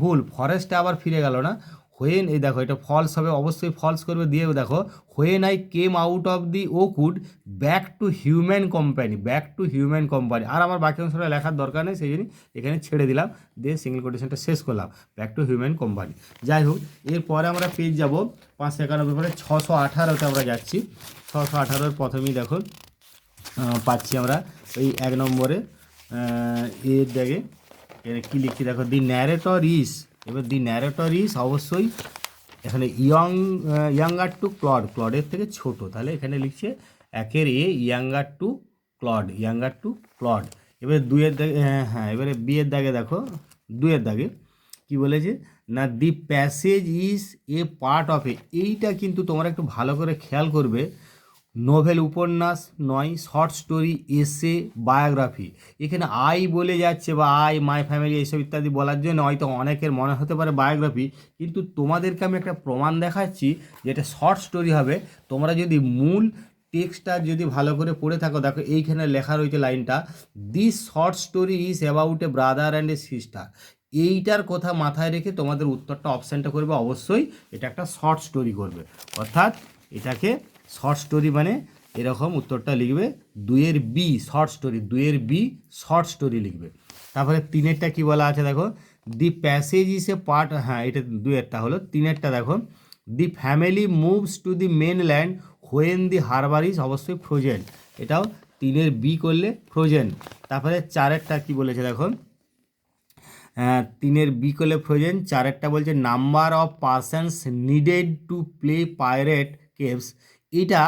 ভুল, ফরেস্টে আবার ফিরে গেল না, হোয়েন, এই দেখো এটা ফলস হবে, অবশ্যই ফলস করবে। দিয়ে দেখো, when I came out of the oakwood back to human company, back to human company, আর আমার বাকি অংশটা লেখার দরকার নেই, সেই জন্য এখানে ছেড়ে দিলাম, দিয়ে সিঙ্গেল কোটেশনটা শেষ করলাম, ব্যাক টু হিউম্যান কোম্পানি। যাই হোক, এরপরে আমরা পেজ যাব 591 পরে 618তে আমরা যাচ্ছি। 618-র প্রথমেই দেখো পাচ্ছি আমরা এই 1 নম্বরে এর দাগে এখানে কী লিখছি দেখো, দি ন্যারেটর ইস, এবার দি ন্যারেটর ইস অবশ্যই এখানে ইয়াঙ্গার টু ক্লড, ক্লডের থেকে ছোট, তাহলে এখানে লিখছে 1-এর A younger to Claude, younger to Claude. এবার 2-এর দাগে, হ্যাঁ এবারে বিয়ের দাগে দেখো, 2-এর দাগে কী বলেছে না, the passage is a part of a, এইটা কিন্তু তোমরা একটু ভালো করে খেয়াল করবে, নোভেল উপন্যাস নয়, শর্ট স্টোরি, এসে, বায়োগ্রাফি। এখানে আই বলে যাচ্ছে, বা আই, মাই ফ্যামিলি এইসব ইত্যাদি বলার জন্য হয়তো অনেকের মনে হতে পারে বায়োগ্রাফি, কিন্তু তোমাদেরকে আমি একটা প্রমাণ দেখাচ্ছি যে এটা শর্ট স্টোরি হবে। তোমরা যদি মূল টেক্সটটা যদি ভালো করে পড়ে থাকো, দেখো এইখানে লেখা রয়েছে লাইনটা, this short story is about a brother and a sister, এইটার কথা মাথায় রেখে তোমাদের উত্তরটা অপশানটা করবে, অবশ্যই এটা একটা শর্ট স্টোরি করবে, অর্থাৎ এটাকে শর্ট স্টোরি মানে এরকম উত্তরটা লিখবে। 2-এর বি শর্ট স্টোরি, 2-এর বি শর্ট স্টোরি লিখবে। তারপরে 3-এরটা কী বলা আছে দেখো, the passage is a part, হ্যাঁ এটা 2-এরটা হলো। 3-এরটা দেখো, the family moves to the mainland when the harbour is, অবশ্যই ফ্রোজেন, এটাও 3-এর বি করলে ফ্রোজেন। তারপরে 4-এরটা কী বলেছে দেখো, 3-এর বি করলে ফ্রোজেন। 4-এরটা বলছে number of persons needed to play pirate caves, এটা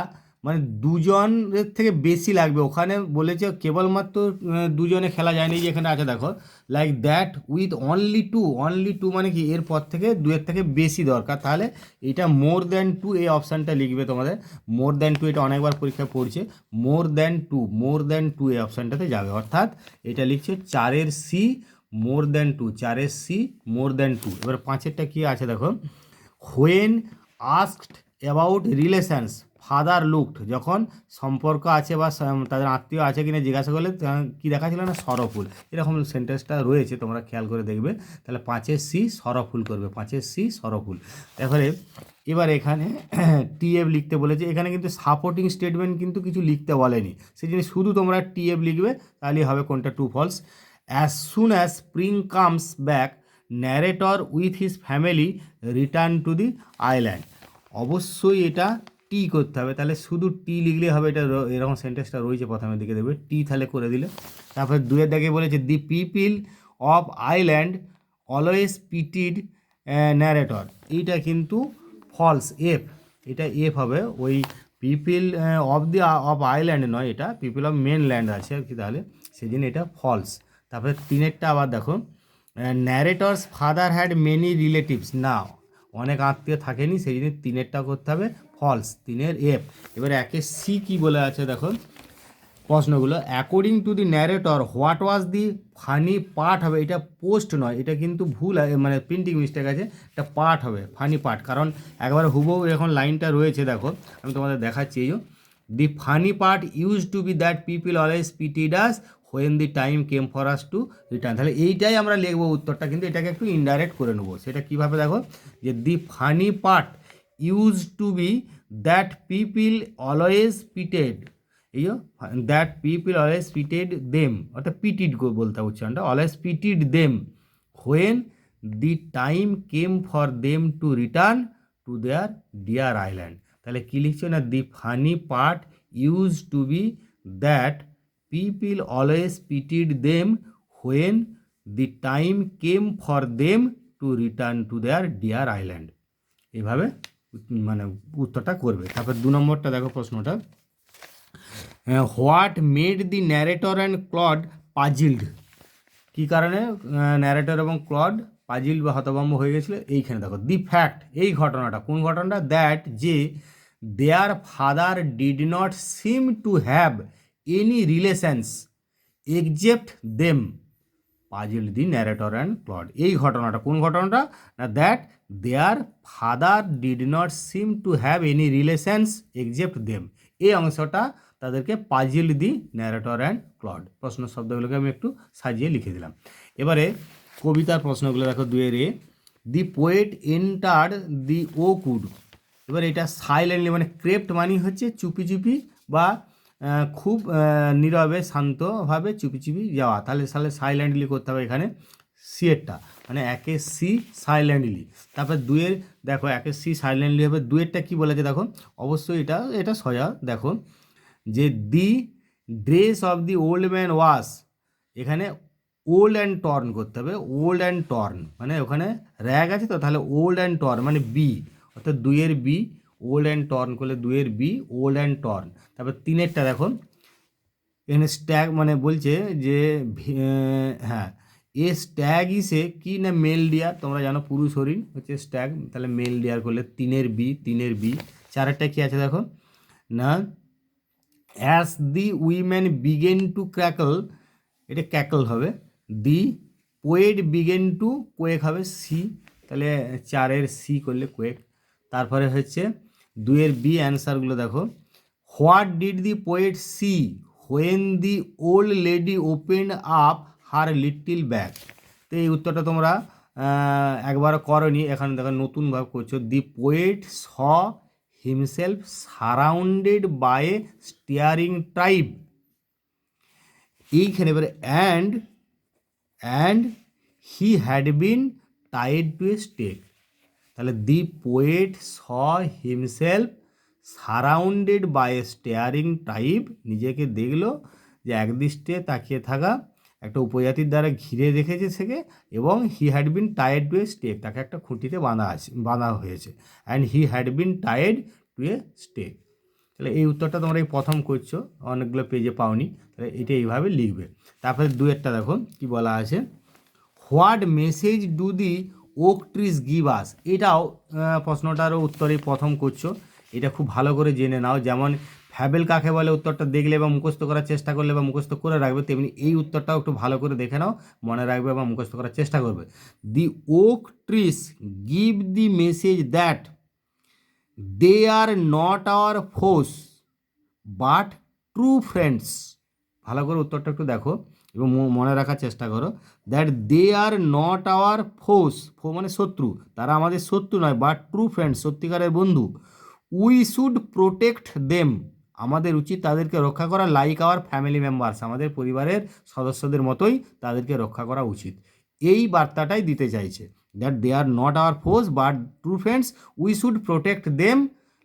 মানে 2জনের থেকে বেশি লাগবে, ওখানে বলেছে কেবলমাত্র 2জনে খেলা যায়নি, যে এখানে আছে দেখো, like that with only two, only two মানে কি এরপর থেকে 2-এর থেকে বেশি দরকার, তাহলে এটা মোর দ্যান টু, এই অপশানটা লিখবে তোমাদের, মোর দ্যান টু, এটা অনেকবার পরীক্ষায় পড়ছে, more than two, more than two এই অপশানটাতে যাবে, অর্থাৎ এটা লিখছে 4-এর সি মোর দ্যান টু, 4-এর সি মোর দ্যান টু। এবার 5-এরটা কী আছে দেখো, when asked about relations father looked, যখন সম্পর্ক আছে বা তাদের আত্মীয় আছে কিনা জিজ্ঞাসা করলে কী দেখাচ্ছিল না, সরফুল, এরকম সেন্টেন্সটা রয়েছে, তোমরা খেয়াল করে দেখবে। তাহলে 5-এর সি সরফুল করবে, 5-এর সি সরফুল। তারপরে এবার এখানে টিএফ লিখতে বলেছে, এখানে কিন্তু সাপোর্টিং স্টেটমেন্ট কিন্তু কিছু লিখতে বলেনি, সেই জন্য শুধু তোমরা টিএফ লিখবে, তাহলেই হবে কোনটা true false. As soon as spring comes back narrator with his family return to the island, অবশ্যই এটা টি করতে হবে, তাহলে শুধু টি লিখলে হবে। এটা এরকম সেন্টেন্সটা রয়েছে প্রথমের দিকে দেবে, টি তাহলে করে দিলে। তারপরে দুয়ের দাগে বলেছে the people of island always pitied narrator, এইটা কিন্তু ফলস, এফ, এটা এফ হবে। ওই পিপিল অফ আইল্যান্ড নয়, এটা পিপিল অফ মেনল্যান্ড আছে আর কি, তাহলে সেই জন্য এটা ফলস। তারপরে তিনেরটা আবার দেখো, narrator's father had many relatives, না অনেক আত্মীয় থাকেনি, সেই জন্য তিনেরটা করতে হবে ফলস, তিনের এফ। এবারে একে সি কি বলে আছে দেখো প্রশ্নগুলো, according to the narrator what was the funny part হবে, এটা পোস্ট নয়, এটা কিন্তু ভুল মানে প্রিন্টিং মিস্টেক আছে, এটা পার্ট হবে ফানি পার্ট, কারণ একবার হুবহু এখন লাইনটা রয়েছে দেখো, আমি তোমাদের দেখাচ্ছি। এই the funny part used to be that people always pitied us when the time came for us to return, তাহলে এইটাই আমরা লিখবো উত্তরটা, কিন্তু এটাকে একটু ইনডাইরেক্ট করে নেবো। সেটা কীভাবে দেখো, যে the funny part used to be that people always pitied, এই that people always pitied them, অর্থাৎ পিটিড বলতে উচ্চারণটা, always pitied them when the time came for them to return to their dear island, তাহলে কী লিখছো না, the funny part used to be that people always pitied them when the time came for them to return to their dear island, এইভাবে মানে উত্তরটা করবে। তারপর 2 নম্বরটা দেখো প্রশ্নটা, what made the narrator and Claude puzzled, কী কারণে ন্যারেটর এবং ক্লড পাজিল্ড বা হতভম্ব হয়ে গেছিলো, এইখানে দেখো দি ফ্যাক্ট, এই ঘটনাটা, কোন ঘটনাটা, দ্যাট যে their father did not seem to have any relations except them puzzle the narrator and clod, এই ঘটনাটা, কোন ঘটনাটা না, that their father did not seem to have any relations except them, এই অংশটা তাদেরকে puzzle the narrator and clod, প্রশ্ন শব্দগুলোকে আমি একটু সাজিয়ে লিখে দিলাম। এবারে কবিতার প্রশ্নগুলো দেখো, 2 দি পোয়েট এন্টার দি ওকুড, এবার এটা সাইলেন্টলি মানে ক্রেপ্ট মানি হচ্ছে চুপি চুপি বা খুব নীরবে শান্তভাবে চুপি চুপি যাওয়া, তাহলে সাইলেন্টলি করতে হবে এখানে সিয়েরটা, মানে একে সি সাইলেন্টলি। তারপর 2 দেখো একে সি সাইলেন্টলি হবে, 2টা কী বলেছে দেখো, অবশ্যই এটা সোজা দেখো, যে দি dress of the old man wash, এখানে ওল্ড অ্যান্ড টর্ন করতে হবে, ওল্ড অ্যান্ড টর্ন মানে ওখানে র্যাগ আছে তো, তাহলে ওল্ড অ্যান্ড টর্ন মানে বি, অর্থাৎ 2 বি, ওল্ড অ্যান্ড টর্ন করলে 2 বি, ওল্ড অ্যান্ড টর্ন। তারপর 3টা দেখো, এখানে স্ট্যাগ মানে বলছে যে হ্যাঁ, এ স্ট্যাগ ইসে কি না মেল ডিয়ার, তোমরা জানো পুরুষ হরিণ হচ্ছে স্ট্যাগ, তাহলে মেল ডিয়ার করলে 3 বি, 3 বি। 4টা কী আছে দেখো না, as the women begin to crackle, এটা ক্যাকল হবে, the poet begin to quake হবে সি, তাহলে 4 সি করলে কোয়েক। তারপরে হচ্ছে 2 বি অ্যান্সারগুলো দেখো, what did the poet see when the old lady open up her little bag, তো এই উত্তরটা তোমরা একবার করনি, এখানে দেখো নতুনভাবে করছো, the poet saw himself surrounded by a staring tribe, এইখানে এবারে and he had been tied to a stake, তাহলে the poet saw himself surrounded by a staring tribe, নিজেকে দেখলো যে একদৃষ্টে তাকিয়ে থাকা একটা উপজাতির দ্বারা ঘিরে রেখেছে সেকে, এবং he had been tied to a stake, তাকে একটা খুঁটিতে বাঁধা হয়েছে, and he had been tied to a stake, তাহলে এই উত্তরটা তোমরা এই প্রথম করছো, অনেকগুলো পেজে পাওনি, তাহলে এটা এইভাবে লিখবে। তারপরে 2টা দেখো কি বলা আছে, what message do the oak trees give us, এটাও প্রশ্নটারও উত্তরে প্রথম করছো, এটা খুব ভালো করে জেনে নাও, যেমন ফ্যাবেল কাকে বলে উত্তরটা দেখলে বা মুখস্থ করার চেষ্টা করলে বা মুখস্থ করে রাখবে, তেমনি এই উত্তরটাও একটু ভালো করে দেখে নাও, মনে রাখবে বা মুখস্থ করার চেষ্টা করবে। The oak trees give the message that they are not our foes but true friends, ভালো করে উত্তরটা একটু দেখো এবং মনে রাখার চেষ্টা করো, that they are not our foes, মানে শত্রু, তারা আমাদের শত্রু নয়, বাট ট্রু ফ্রেন্ডস, সত্যিকারের বন্ধু, উই শুড প্রোটেক্ট দেম, আমাদের উচিত তাদেরকে রক্ষা করা, লাইক আওয়ার ফ্যামিলি মেম্বার্স, আমাদের পরিবারের সদস্যদের মতোই তাদেরকে রক্ষা করা উচিত, এই বার্তাটাই দিতে চাইছে, that they are not our foes but true friends we should protect them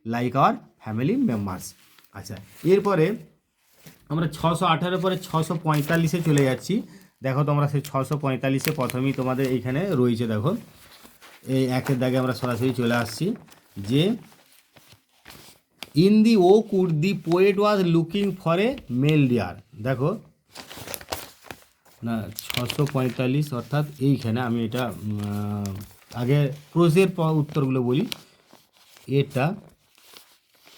like our family members. আচ্ছা, এরপরে আমরা 618 পরে 645-এ চলে যাচ্ছি। দেখো তোমরা সেই 645-এ প্রথমেই তোমাদের এইখানে রয়েছে, দেখো এই একের দাগে আমরা সরাসরি চলে আসছি যে in the oak wood the poet was looking for a male deer. দেখো না 645 অর্থাৎ এইখানে আমি এটা আগে প্রোজের উত্তরগুলো বলি। এটা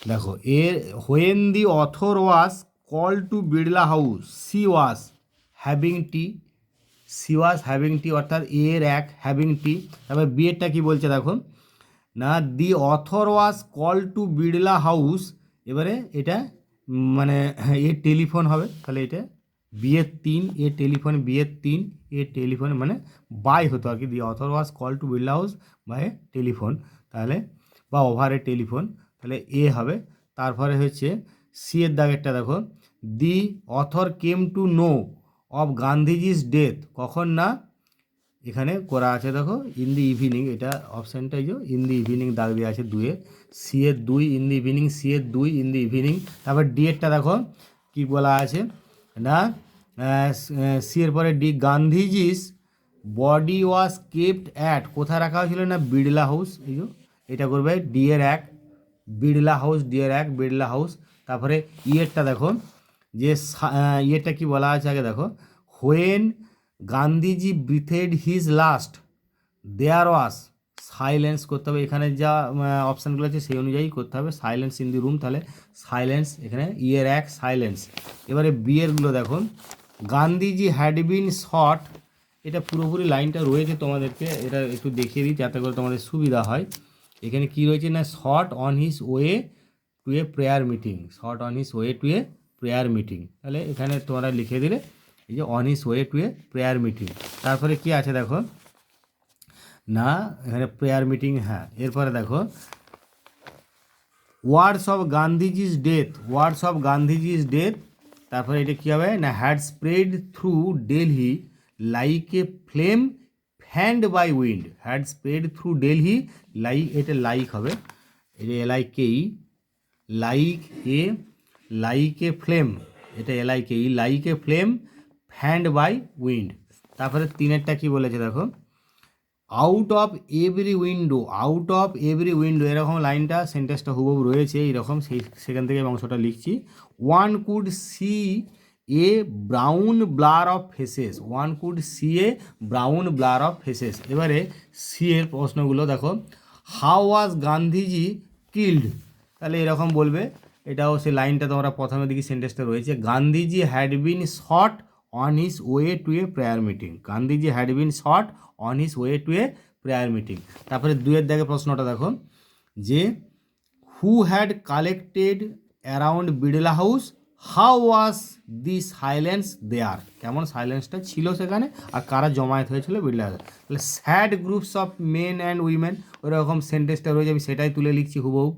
দেখো এর when the author was call to Birla House she was having tea, she was having tea অর্থাৎ এর এক হ্যাভিং টি। তারপরে বিয়েরটা কি বলছে দেখো না the author was call to Birla House, এবারে এটা মানে এর টেলিফোন হবে, তাহলে এটা বিয়ের 3 এ টেলিফোন, বিয়ের 3 এ টেলিফোন মানে বাই হতো আর কি। The author was call to Birla House by telephone, তাহলে বা ওভার এ টেলিফোন, তাহলে এ হবে। তারপরে হচ্ছে সি এর দাগেরটা দেখো the author came to know of Gandhiji's death, কখন না এখানে করা আছে দেখো ইন দি ইভিনিং, এটা অপশানটা এই যে ইন দি ইভিনিং দাগ দেওয়া আছে 2 সি এর 2 ইন দি ইভিনিং, সি এর 2 ইন দি ইভিনিং। তারপর ডি এরটা দেখো কি বলা আছে না সি এর পরে D Gandhiji's body was kept at, কোথায় রাখা হয়েছিল না বিড়লা হাউস, এই যে এটা করবে ডি এর 1 বিড়লা হাউস, ডি এর 1 বিড়লা হাউস। তারপরে ইয়েরটা দেখো যে ইয়েরটা কি বলা আছে আগে দেখো when Gandhiji breathed his last there was silence করতে হবে, এখানে যা অপশানগুলো আছে সেই অনুযায়ী করতে হবে, সাইলেন্স ইন দি রুম, তাহলে সাইলেন্স এখানে ইয়ের 1 সাইলেন্স। এবারে বিয়েরগুলো দেখো গান্ধীজি হ্যাড বিন শট, এটা পুরোপুরি লাইনটা রয়েছে তোমাদেরকে, এটা একটু দেখিয়ে দিই যাতে করে তোমাদের সুবিধা হয়। এখানে কি রয়েছে না shot on his way to a prayer meeting, shot on his way to a prayer meeting, তাহলে এখানে তোমরা লিখে দিলে এই যে on his way to a prayer meeting. তারপরে কি আছে দেখো না এখানে প্রেয়ার মিটিং, হ্যাঁ। এরপরে দেখো words of Gandhiji's death, words of Gandhiji's death, তারপরে এটা কী হবে না had spread through Delhi like a flame fanned by wind, had spread through Delhi like, এটা লাইক হবে, এটা LIKE লাইক এ ফ্লেম, এটা LIKE like a flame fanned by wind. তারপরে 3-এরটা কী বলেছে দেখো out of every window, out of every window, এরকম লাইনটা সেন্টেন্সটা হুবহু রয়েছে এইরকম, সেখান থেকে অংশটা লিখছি। One could see a brown blur of faces, one could see a brown blur of faces. এবারে সি এর প্রশ্নগুলো দেখো হাউ ওয়াজ গান্ধীজি কিল্ড, তাহলে এরকম বলবে, এটাও সেই লাইনটা তোমরা প্রথমে দিকে সেন্টেন্সটা রয়েছে Gandhiji had been shot on his way to a prayer meeting, Gandhiji had been shot on his way to a prayer meeting. তারপরে 2-এর দাগে প্রশ্নটা দেখো যে who had collected around Birla House how was the silence there, কেমন সাইলেন্সটা ছিল সেখানে আর কারা জমায়েত হয়েছিল বিড়লা হাউস। তাহলে sad groups of men and women, ওইরকম সেন্টেন্সটা রয়েছে, আমি সেটাই তুলে লিখছি হুবহু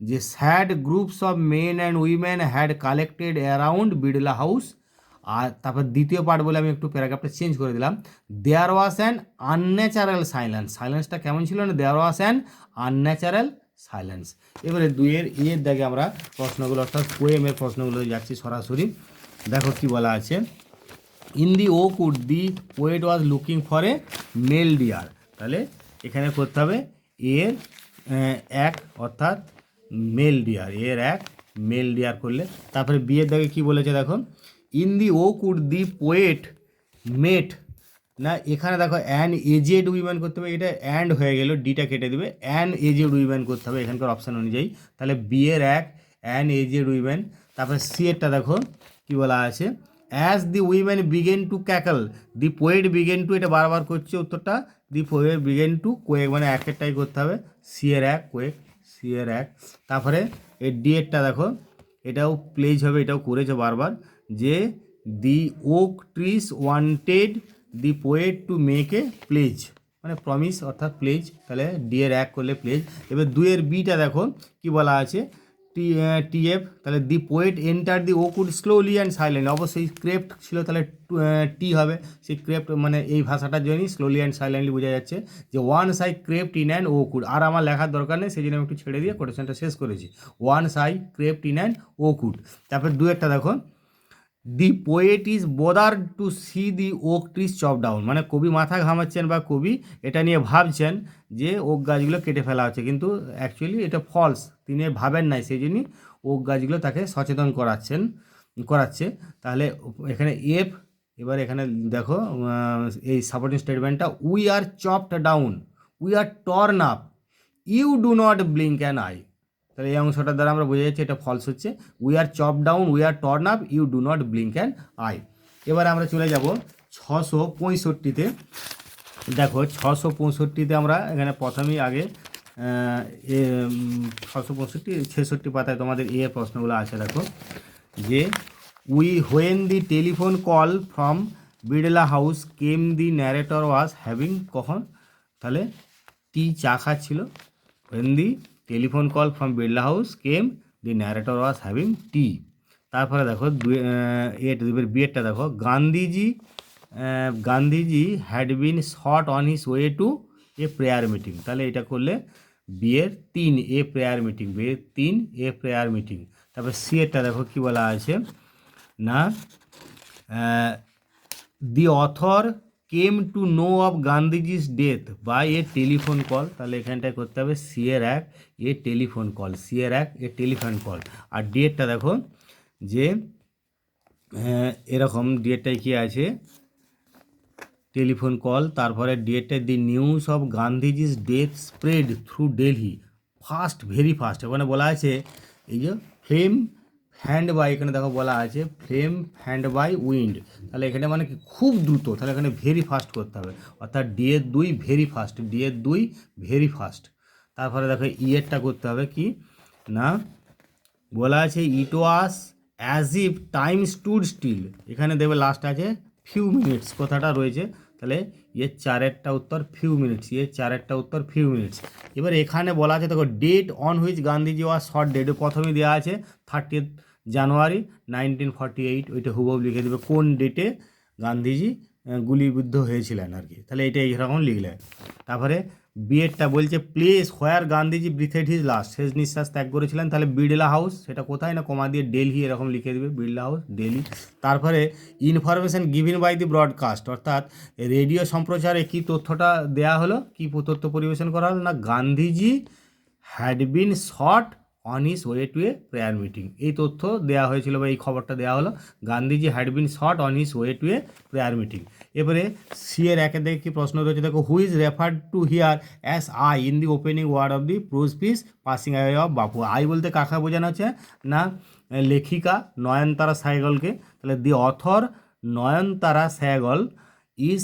যে sad groups of men and women had collected around Birla House. আর তারপর দ্বিতীয় পার্ট বলে আমি একটু প্যারাগ্রাফটা চেঞ্জ করে দিলাম, দেয়ার ওয়াজ অ্যান আনন্যাচারাল সাইলেন্স, সাইলেন্সটা কেমন ছিল না দেয়ার ওয়াজ অ্যান আনন্যাচারাল সাইলেন্স। এবারে 2-এর এর দাগে আমরা প্রশ্নগুলো অর্থাৎ পোয়েমের প্রশ্নগুলো যাচ্ছি সরাসরি। দেখো কি বলা আছে in the oak wood the poet was looking for a male deer, তাহলে এখানে করতে হবে এর 1 অর্থাৎ মেল ডিয়ার, এর 1 মেল ডিয়ার করলে। তারপরে বিয়ের দাগে কি বলেছে দেখো in the oak wood the poet met, না এখানে দেখো অ্যান এজেড উইম্যান করতে হবে, এটা অ্যান্ড হয়ে গেল, ডিটা কেটে দেবে, অ্যান এজেড উইম্যান করতে হবে এখানকার অপশান অনুযায়ী, তাহলে বিয়ের 1 অ্যান এজেড উইম্যান। তারপরে সি এরটা দেখো কি বলা আছে as the women begin to cackle the poet begin to, এটা বারবার করছে উত্তরটা, the poet begin to quake, মানে একেরটাই করতে হবে, সি এর 1 কোয়েক, সি এর 1। তারপরে এর ডি এরটা দেখো এটাও প্লেজ হবে, এটাও করেছে বারবার যে the oak trees wanted the poet to make a pledge, মানে প্রমিস অর্থাৎ প্লেজ, তাহলে ডি এর 1 করলে প্লেজ। এবার 2-এর বিটা দেখো কি বলা আছে টিএফ, তাহলে the poet enter the ওকুড slowly and silent, অবশ্যই ক্রেপ্ট ছিল, তাহলে টি হবে, সেই ক্রেপ্ট মানে এই ভাষাটার জন্যই স্লোলি অ্যান্ড সাইলেন্টলি বোঝা যাচ্ছে যে once I crept in and oak wooed. আর আমার লেখার দরকার নেই, সেই জন্য আমি একটু ছেড়ে দিয়ে কোটেশনটা শেষ করেছি। Once I crept in and oakwood. তারপর একটা দেখো, the poet is bother to see the oak trees chop down, মানে কবি মাথা ঘামাচ্ছেন বা কবি এটা নিয়ে ভাবছেন যে ওক গাছগুলো কেটে ফেলা হচ্ছে, কিন্তু অ্যাকচুয়ালি এটা ফলস, তিনি ভাবেন নাই, সেই জন্যই ওক গাছগুলো তাকে সচেতন করাচ্ছে। তাহলে এখানে এফ, এবার এখানে দেখো এই সাপোর্টিং স্টেটমেন্টটা, we are chopped down, we are torn up, you do not blink an eye. তাহলে এই অংশটার দ্বারা আমরা বোঝা যাচ্ছে এটা ফলস হচ্ছে। We are chop down, we are torn up, you do not blink an eye. এবার আমরা চলে যাব 665-তে। দেখো 665-তে আমরা এখানে প্রথমেই আগে 665-66 পাতায় তোমাদের এই প্রশ্নগুলো আছে। দেখো যে we when the telephone call from Birla house came the narrator was having, কখন, তাহলে টি চা খাচ্ছিল। When the telephone call from Birla house came the narrator was having টি। তারপরে দেখো বিয়েরটা দেখো, Gandhiji had been shot on his way to a prayer meeting, তাহলে এটা করলে বিয়ের 3 এ প্রেয়ার মিটিং, বিয়ের 3 এ প্রেয়ার মিটিং। তারপর সিয়েরটা দেখো কি বলা আছে না, the author came to know of Gandhiji's death by a telephone call, তাহলে এখানটায় করতে হবে সিয়ের 1 এ টেলিফোন কল, সিয়ের 1 এ টেলিফোন কল। আর ডিএডটা দেখো যে এরকম ডিএডটায় কি আছে, টেলিফোন কল, তারপরে ডিএডটায় the news of Gandhiji's death spread through Delhi fast, very fast. ওখানে বলা আছে এই যে ফ্লেম হ্যান্ড বাই, এখানে দেখো বলা আছে ফ্লেম হ্যান্ড বাই উইন্ড, তাহলে এখানে মানে কি খুব দ্রুত, তাহলে এখানে ভেরি ফাস্ট করতে হবে, অর্থাৎ ডিএর 2 ভেরি ফাস্ট, ডিএর 2 ভেরি ফাস্ট। তারপরে দেখো ইয়েরটা করতে হবে কি না, বলা আছে it was as if time stood still, এখানে দেবে লাস্ট আছে ফিউ মিনিটস কথাটা রয়েছে, তাহলে এর 4-এরটা উত্তর ফিউ মিনিটস, এর 4-এরটা উত্তর ফিউ মিনিটস। এবার এখানে বলা আছে দেখো date on which Gandhiji was shot dead, প্রথমেই দেওয়া আছে 30 জানুয়ারি 1948, ওইটা হুবহু লিখে দেবে কোন ডেটে গান্ধীজি গুলিবিদ্ধ হয়েছিলেন আর কি, তাহলে এটা এইরকম লিখলে। তারপরে বিয়েরটা বলছে place where Gandhiji breathed his last, শেষ নিঃশ্বাস ত্যাগ করেছিলেন, তাহলে বিড়লা হাউস, সেটা কোথায় না কমা দিয়ে দিল্লি এরকম লিখে দেবে, বিড়লা হাউস দিল্লি। তারপরে information given by the broadcast, অর্থাৎ রেডিও সম্প্রচারে কি তথ্যটা দেয়া হলো, কি তথ্য পরিবেশন করা হলো না, Gandhiji had been shot on his way to a prayer meeting, এই তথ্য দেওয়া হয়েছিল বা এই খবরটা দেওয়া হলো, Gandhiji had been shot on his way to a prayer meeting. এবারে সিয়ের 1 দেখে কি প্রশ্ন রয়েছে দেখো, who is referred to here as I in the opening word of the prose piece passing away of Bapu, I বলতে কাকে বোঝানো হচ্ছে না, লেখিকা নয়নতারা সহগলকে, তাহলে the author Nayantara Sahgal is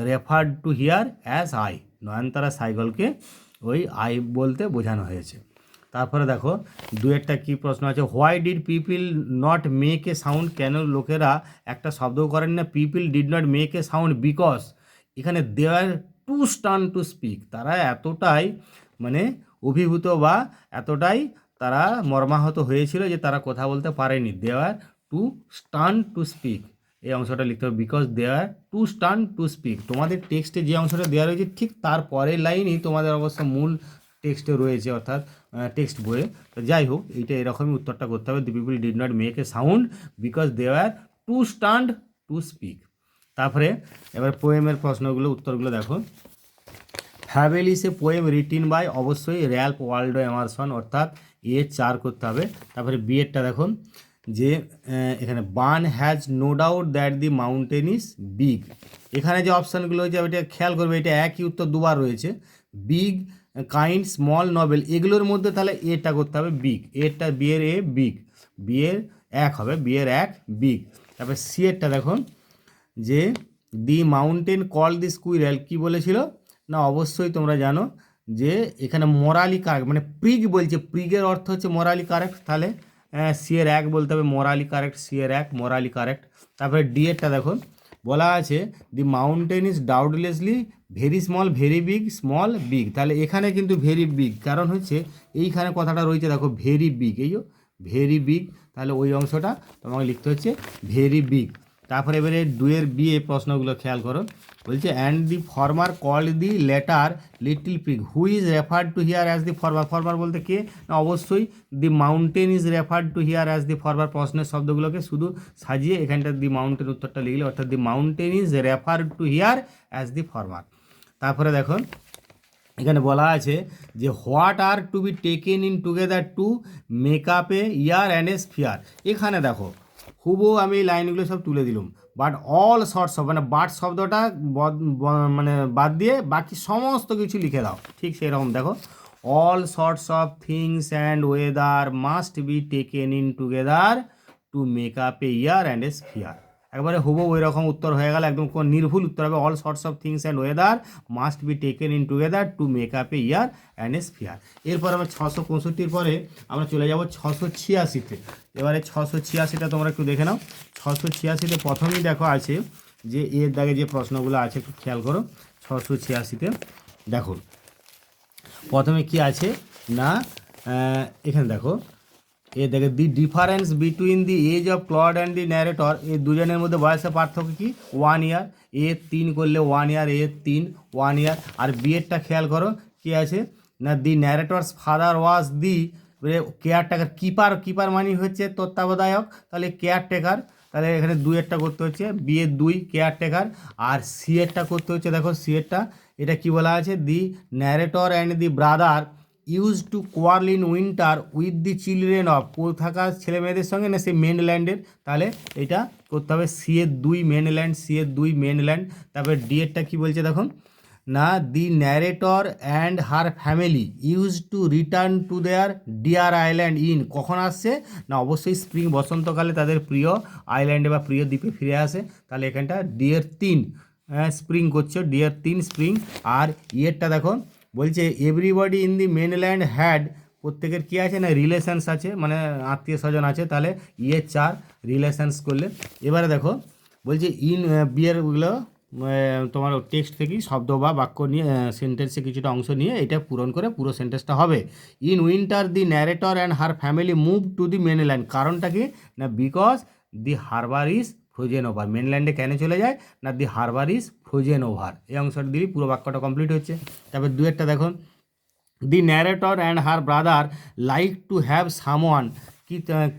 referred to here as I, Nayantara সহগলকে ওই আই বলতে বোঝানো হয়েছে। তারপরে দেখো 2-একটা কী প্রশ্ন আছে, why did people not make a sound, কেন লোকেরা একটা শব্দ করেন না, people did not make a sound because, এখানে দে are too stun to speak, তারা এতটাই মানে অভিভূত বা এতটাই তারা মর্মাহত হয়েছিল যে তারা কথা বলতে পারেনি, they are too stun to speak, এই অংশটা লিখতে হবে, because they are too stun to speak. তোমাদের টেক্সটে যে অংশটা দেওয়া রয়েছে ঠিক তার পরের লাইনই তোমাদের অবশ্য মূল টেক্সটে রয়েছে, অর্থাৎ টেক্সট বইয়ে। তো যাই হোক এইটা এরকমই উত্তরটা করতে হবে, the people did not make a sound because they are too stunned to speak. তারপরে এবার পোয়েমের প্রশ্নগুলো উত্তরগুলো দেখো, fable is a poem written by, অবশ্যই র্যাল্ফ ওয়াল্ডো এমারসন, অর্থাৎ 4 করতে হবে। তারপরে বিয়েরটা দেখো যে এখানে Bun has no doubt that the mountain is big, এখানে যে অপশানগুলো হয়েছে এটা খেয়াল করবে, এটা একই উত্তর দুবার রয়েছে, বিগ, কাইন্ড, স্মল, নভেল, এগুলোর মধ্যে তাহলে এটা করতে হবে বিগ, এরটা বিয়ের এ বিগ, বিয়ের 1 হবে, বিয়ের 1 বিগ। তারপরে সিয়েরটা দেখো যে the mountain call the squirrel, কী বলেছিল না, অবশ্যই তোমরা জানো যে এখানে মোরালি কারেক্ট, মানে প্রিগ বলছে, প্রিগের অর্থ হচ্ছে মোরালি কারেক্ট, তাহলে সিয়ের 1 বলতে হবে, মোরালি কারেক্ট, সিয়ের 1 মোরালি কারেক্ট। তারপরে ডিএরটা দেখো বলা আছে the mountain is doubtlessly very small, very big, small, big, তাহলে এখানে কিন্তু ভেরি বিগ, কারণ হচ্ছে এইখানে কথাটা রয়েছে দেখো ভেরি বিগ, এই যে ভেরি বিগ, তাহলে ওই অংশটা তোমাকে লিখতে হচ্ছে ভেরি বিগ। তারপরে এবারে 2-এর বিয়ে প্রশ্নগুলো খেয়াল করো, বলছে and the former call the letter little pig, who is referred to here as the former. Former বলতে কে, না অবশ্যই দি mountain is referred to here as the former. প্রশ্নের শব্দগুলোকে শুধু সাজিয়ে এখানটা দি মাউন্টেন উত্তরটা লিখলে, অর্থাৎ the mountain is referred to here as the former. তারপরে দেখো এখানে বলা আছে যে what are to be taken in together to make up a year and a sphere. এখানে দেখো হুবহু আমি এই লাইনগুলো সব তুলে দিলাম, বাট অল শর্টস অফ, মানে বাট শব্দটা মানে বাদ দিয়ে বাকি সমস্ত কিছু লিখে দাও। ঠিক সেরকম দেখো, all sorts of things and weather must be taken in together to make up a year and a sphere. একবারে হুবহু ওই রকম উত্তর হয়ে গেল, একদম কোনো নির্ভুল উত্তর হবে। All sorts of things and weather must be taken in together to make up a year and a sphere. এরপর আমরা 665-র পরে আমরা চলে যাব 686-তে। এবারে 686টা তোমরা একটু দেখে নাও। 686-তে প্রথমেই দেখো আছে যে এর দাগে যে প্রশ্নগুলো আছে একটু খেয়াল করো। 686-তে দেখো প্রথমে কি আছে না, এখানে দেখো দেখে the difference between the age of Claude and the narrator, এই দুজনের মধ্যে বয়সের পার্থক্য কি, 1 ইয়ার। এ 3 করলে 1 ইয়ার, এ 3 1 ইয়ার। আর বিয়েরটা খেয়াল করো কি আছে না, the narrator's father was the caretaker. Keeper মানে হচ্ছে তত্ত্বাবধায়ক, তাহলে কেয়ারটেকার, তাহলে এখানে 2-এরটা করতে হচ্ছে, বিয়ের 2 কেয়ারটেকার। আর সিএরটা করতে হচ্ছে, দেখো সিএরটা এটা কি বলা আছে, দি narrator and the brother use to quarrel in winter with the children of, থাকা ছেলে মেয়েদের সঙ্গে না সে মেনল্যান্ডের, তাহলে এটা করতে হবে সিএর 2 মেনল্যান্ড, সিএর 2 মেনল্যান্ড। তারপরে ডিএরটা কি বলছে দেখো না, দি narrator and her family use two return to their dear island in, কখন আসছে না অবশ্যই স্প্রিং, বসন্তকালে তাদের প্রিয় আইল্যান্ডে বা প্রিয় দ্বীপে ফিরে আসে। তাহলে এখানটা ডিয়ের 3 স্প্রিং করছো, ডিয়ের 3 স্প্রিং। আর ইয়েরটা দেখো বলছে everybody in the mainland had, প্রত্যেকের কী আছে না রিলেশনস আছে, মানে আত্মীয় স্বজন আছে, তাহলে ইয়ে 4 রিলেশনস করলে। এবারে দেখো বলছে ইন বিয়েরগুলো তোমার টেক্সট থেকেই শব্দ বা বাক্য নিয়ে সেন্টেন্সে কিছুটা অংশ নিয়ে এটা পূরণ করে পুরো সেন্টেন্সটা হবে। In winter the narrator and her family move to the mainland, কারণটা কি না because the harbour is frozen over. মেনল্যান্ডে কেন চলে যায় না the harbour is frozen over. এই অংশটা দিলেই পুরো বাক্যটা কমপ্লিট হচ্ছে। তারপর 2-এরটা দেখো, the narrator and her brother like to have someone,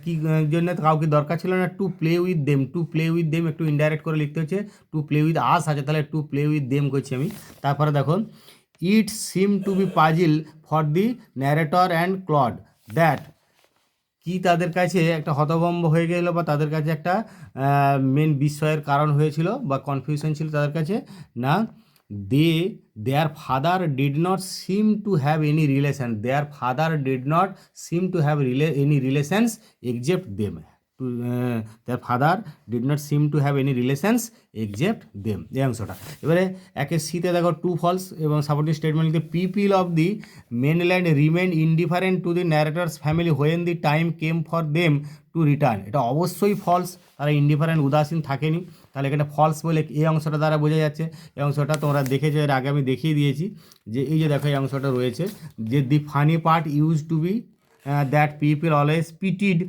কি জন্য কাউকে দরকার ছিল না, to play with them. To play with them একটু ইনডাইরেক্ট করে লিখতে হচ্ছে, টু প্লে উইথ আস আছে, তাহলে টু প্লে উইথ দেম করছি আমি। তারপরে দেখো it seem to be puzzle for the narrator and Claude that, কি তাদের কাছে একটা হতভম্ব হয়ে গেল বা তাদের কাছে একটা মেন বিস্ময়ের কারণ হয়েছিল বা কনফিউশন ছিল তাদের কাছে না, their father did not seem to have any relation, their father did not seem to have any relations except them, their father did not seem to have any relations except them, এই অংশটা। এবারে একে সিতে দেখো two false এবং supporting statement লিখতে, people of the mainland remain indifferent to the narrator's family when the time came for them to return, এটা অবশ্যই ফলস, তারা ইনডিফারেন্ট উদাসীন থাকেনি, তাহলে এখানে ফলস বলে এই অংশটা দ্বারা বোঝা যাচ্ছে। এই অংশটা তোমরা দেখেছো, এর আগে আমি দেখিয়ে দিয়েছি যে এই যে দেখো এই অংশটা রয়েছে যে the funny part used to be that people always pitied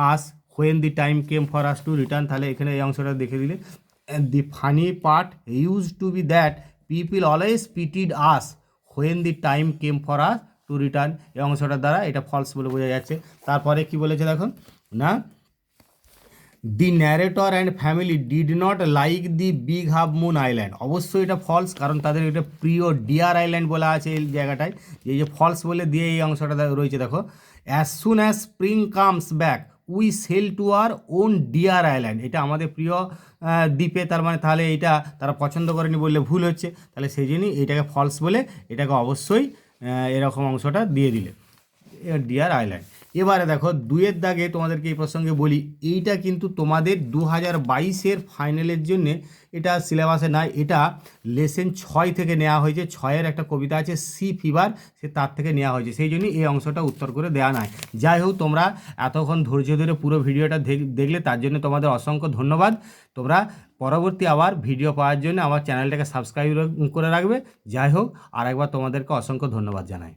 us when the time came for us to return, তাহলে এখানে এই অংশটা দেখে দিলে the funny part used to be that people always pitied us when the time came for us to return, এই অংশটার দ্বারা এটা ফলস বলে বোঝা যাচ্ছে। তারপরে কি বলেছে দেখো না, দি narrator and family did not like the big half moon island, অবশ্যই এটা ফলস, কারণ তাদের এটা প্রিয় ডিয়ার আইল্যান্ড বলা আছে এই জায়গাটায়, এই যে ফলস বলে দিয়ে এই অংশটা রয়েছে দেখো, as soon as spring comes back we sail to our own dear island, এটা আমাদের প্রিয় দ্বীপে, তার মানে তাহলে এটা তারা পছন্দ করেনি বললে ভুল হচ্ছে, তাহলে সেই জন্যই এটাকে ফলস বলে এটাকে অবশ্যই এরকম অংশটা দিয়ে দিলে ডিয়ার আইল্যান্ড। এবারে দেখো 2-এর দাগে তোমাদেরকে এই প্রসঙ্গে বলি, এইটা কিন্তু তোমাদের 2022-এর ফাইনালের জন্যে এটা সিলেবাসে নাই, এটা লেসেন 6 থেকে নেওয়া হয়েছে। 6-এর একটা কবিতা আছে সি ফিভার, সে তার থেকে নেওয়া হয়েছে, সেই জন্যই এই অংশটা উত্তর করে দেওয়া নাই। যাই হোক, তোমরা এতক্ষণ ধৈর্য ধরে পুরো ভিডিওটা দেখলে তার জন্য তোমাদের অসংখ্য ধন্যবাদ। তোমরা পরবর্তী আবার ভিডিও পাওয়ার জন্য আমার চ্যানেলটাকে সাবস্ক্রাইব করে রাখবে। যাই হোক, আরেকবার তোমাদেরকে অসংখ্য ধন্যবাদ জানাই।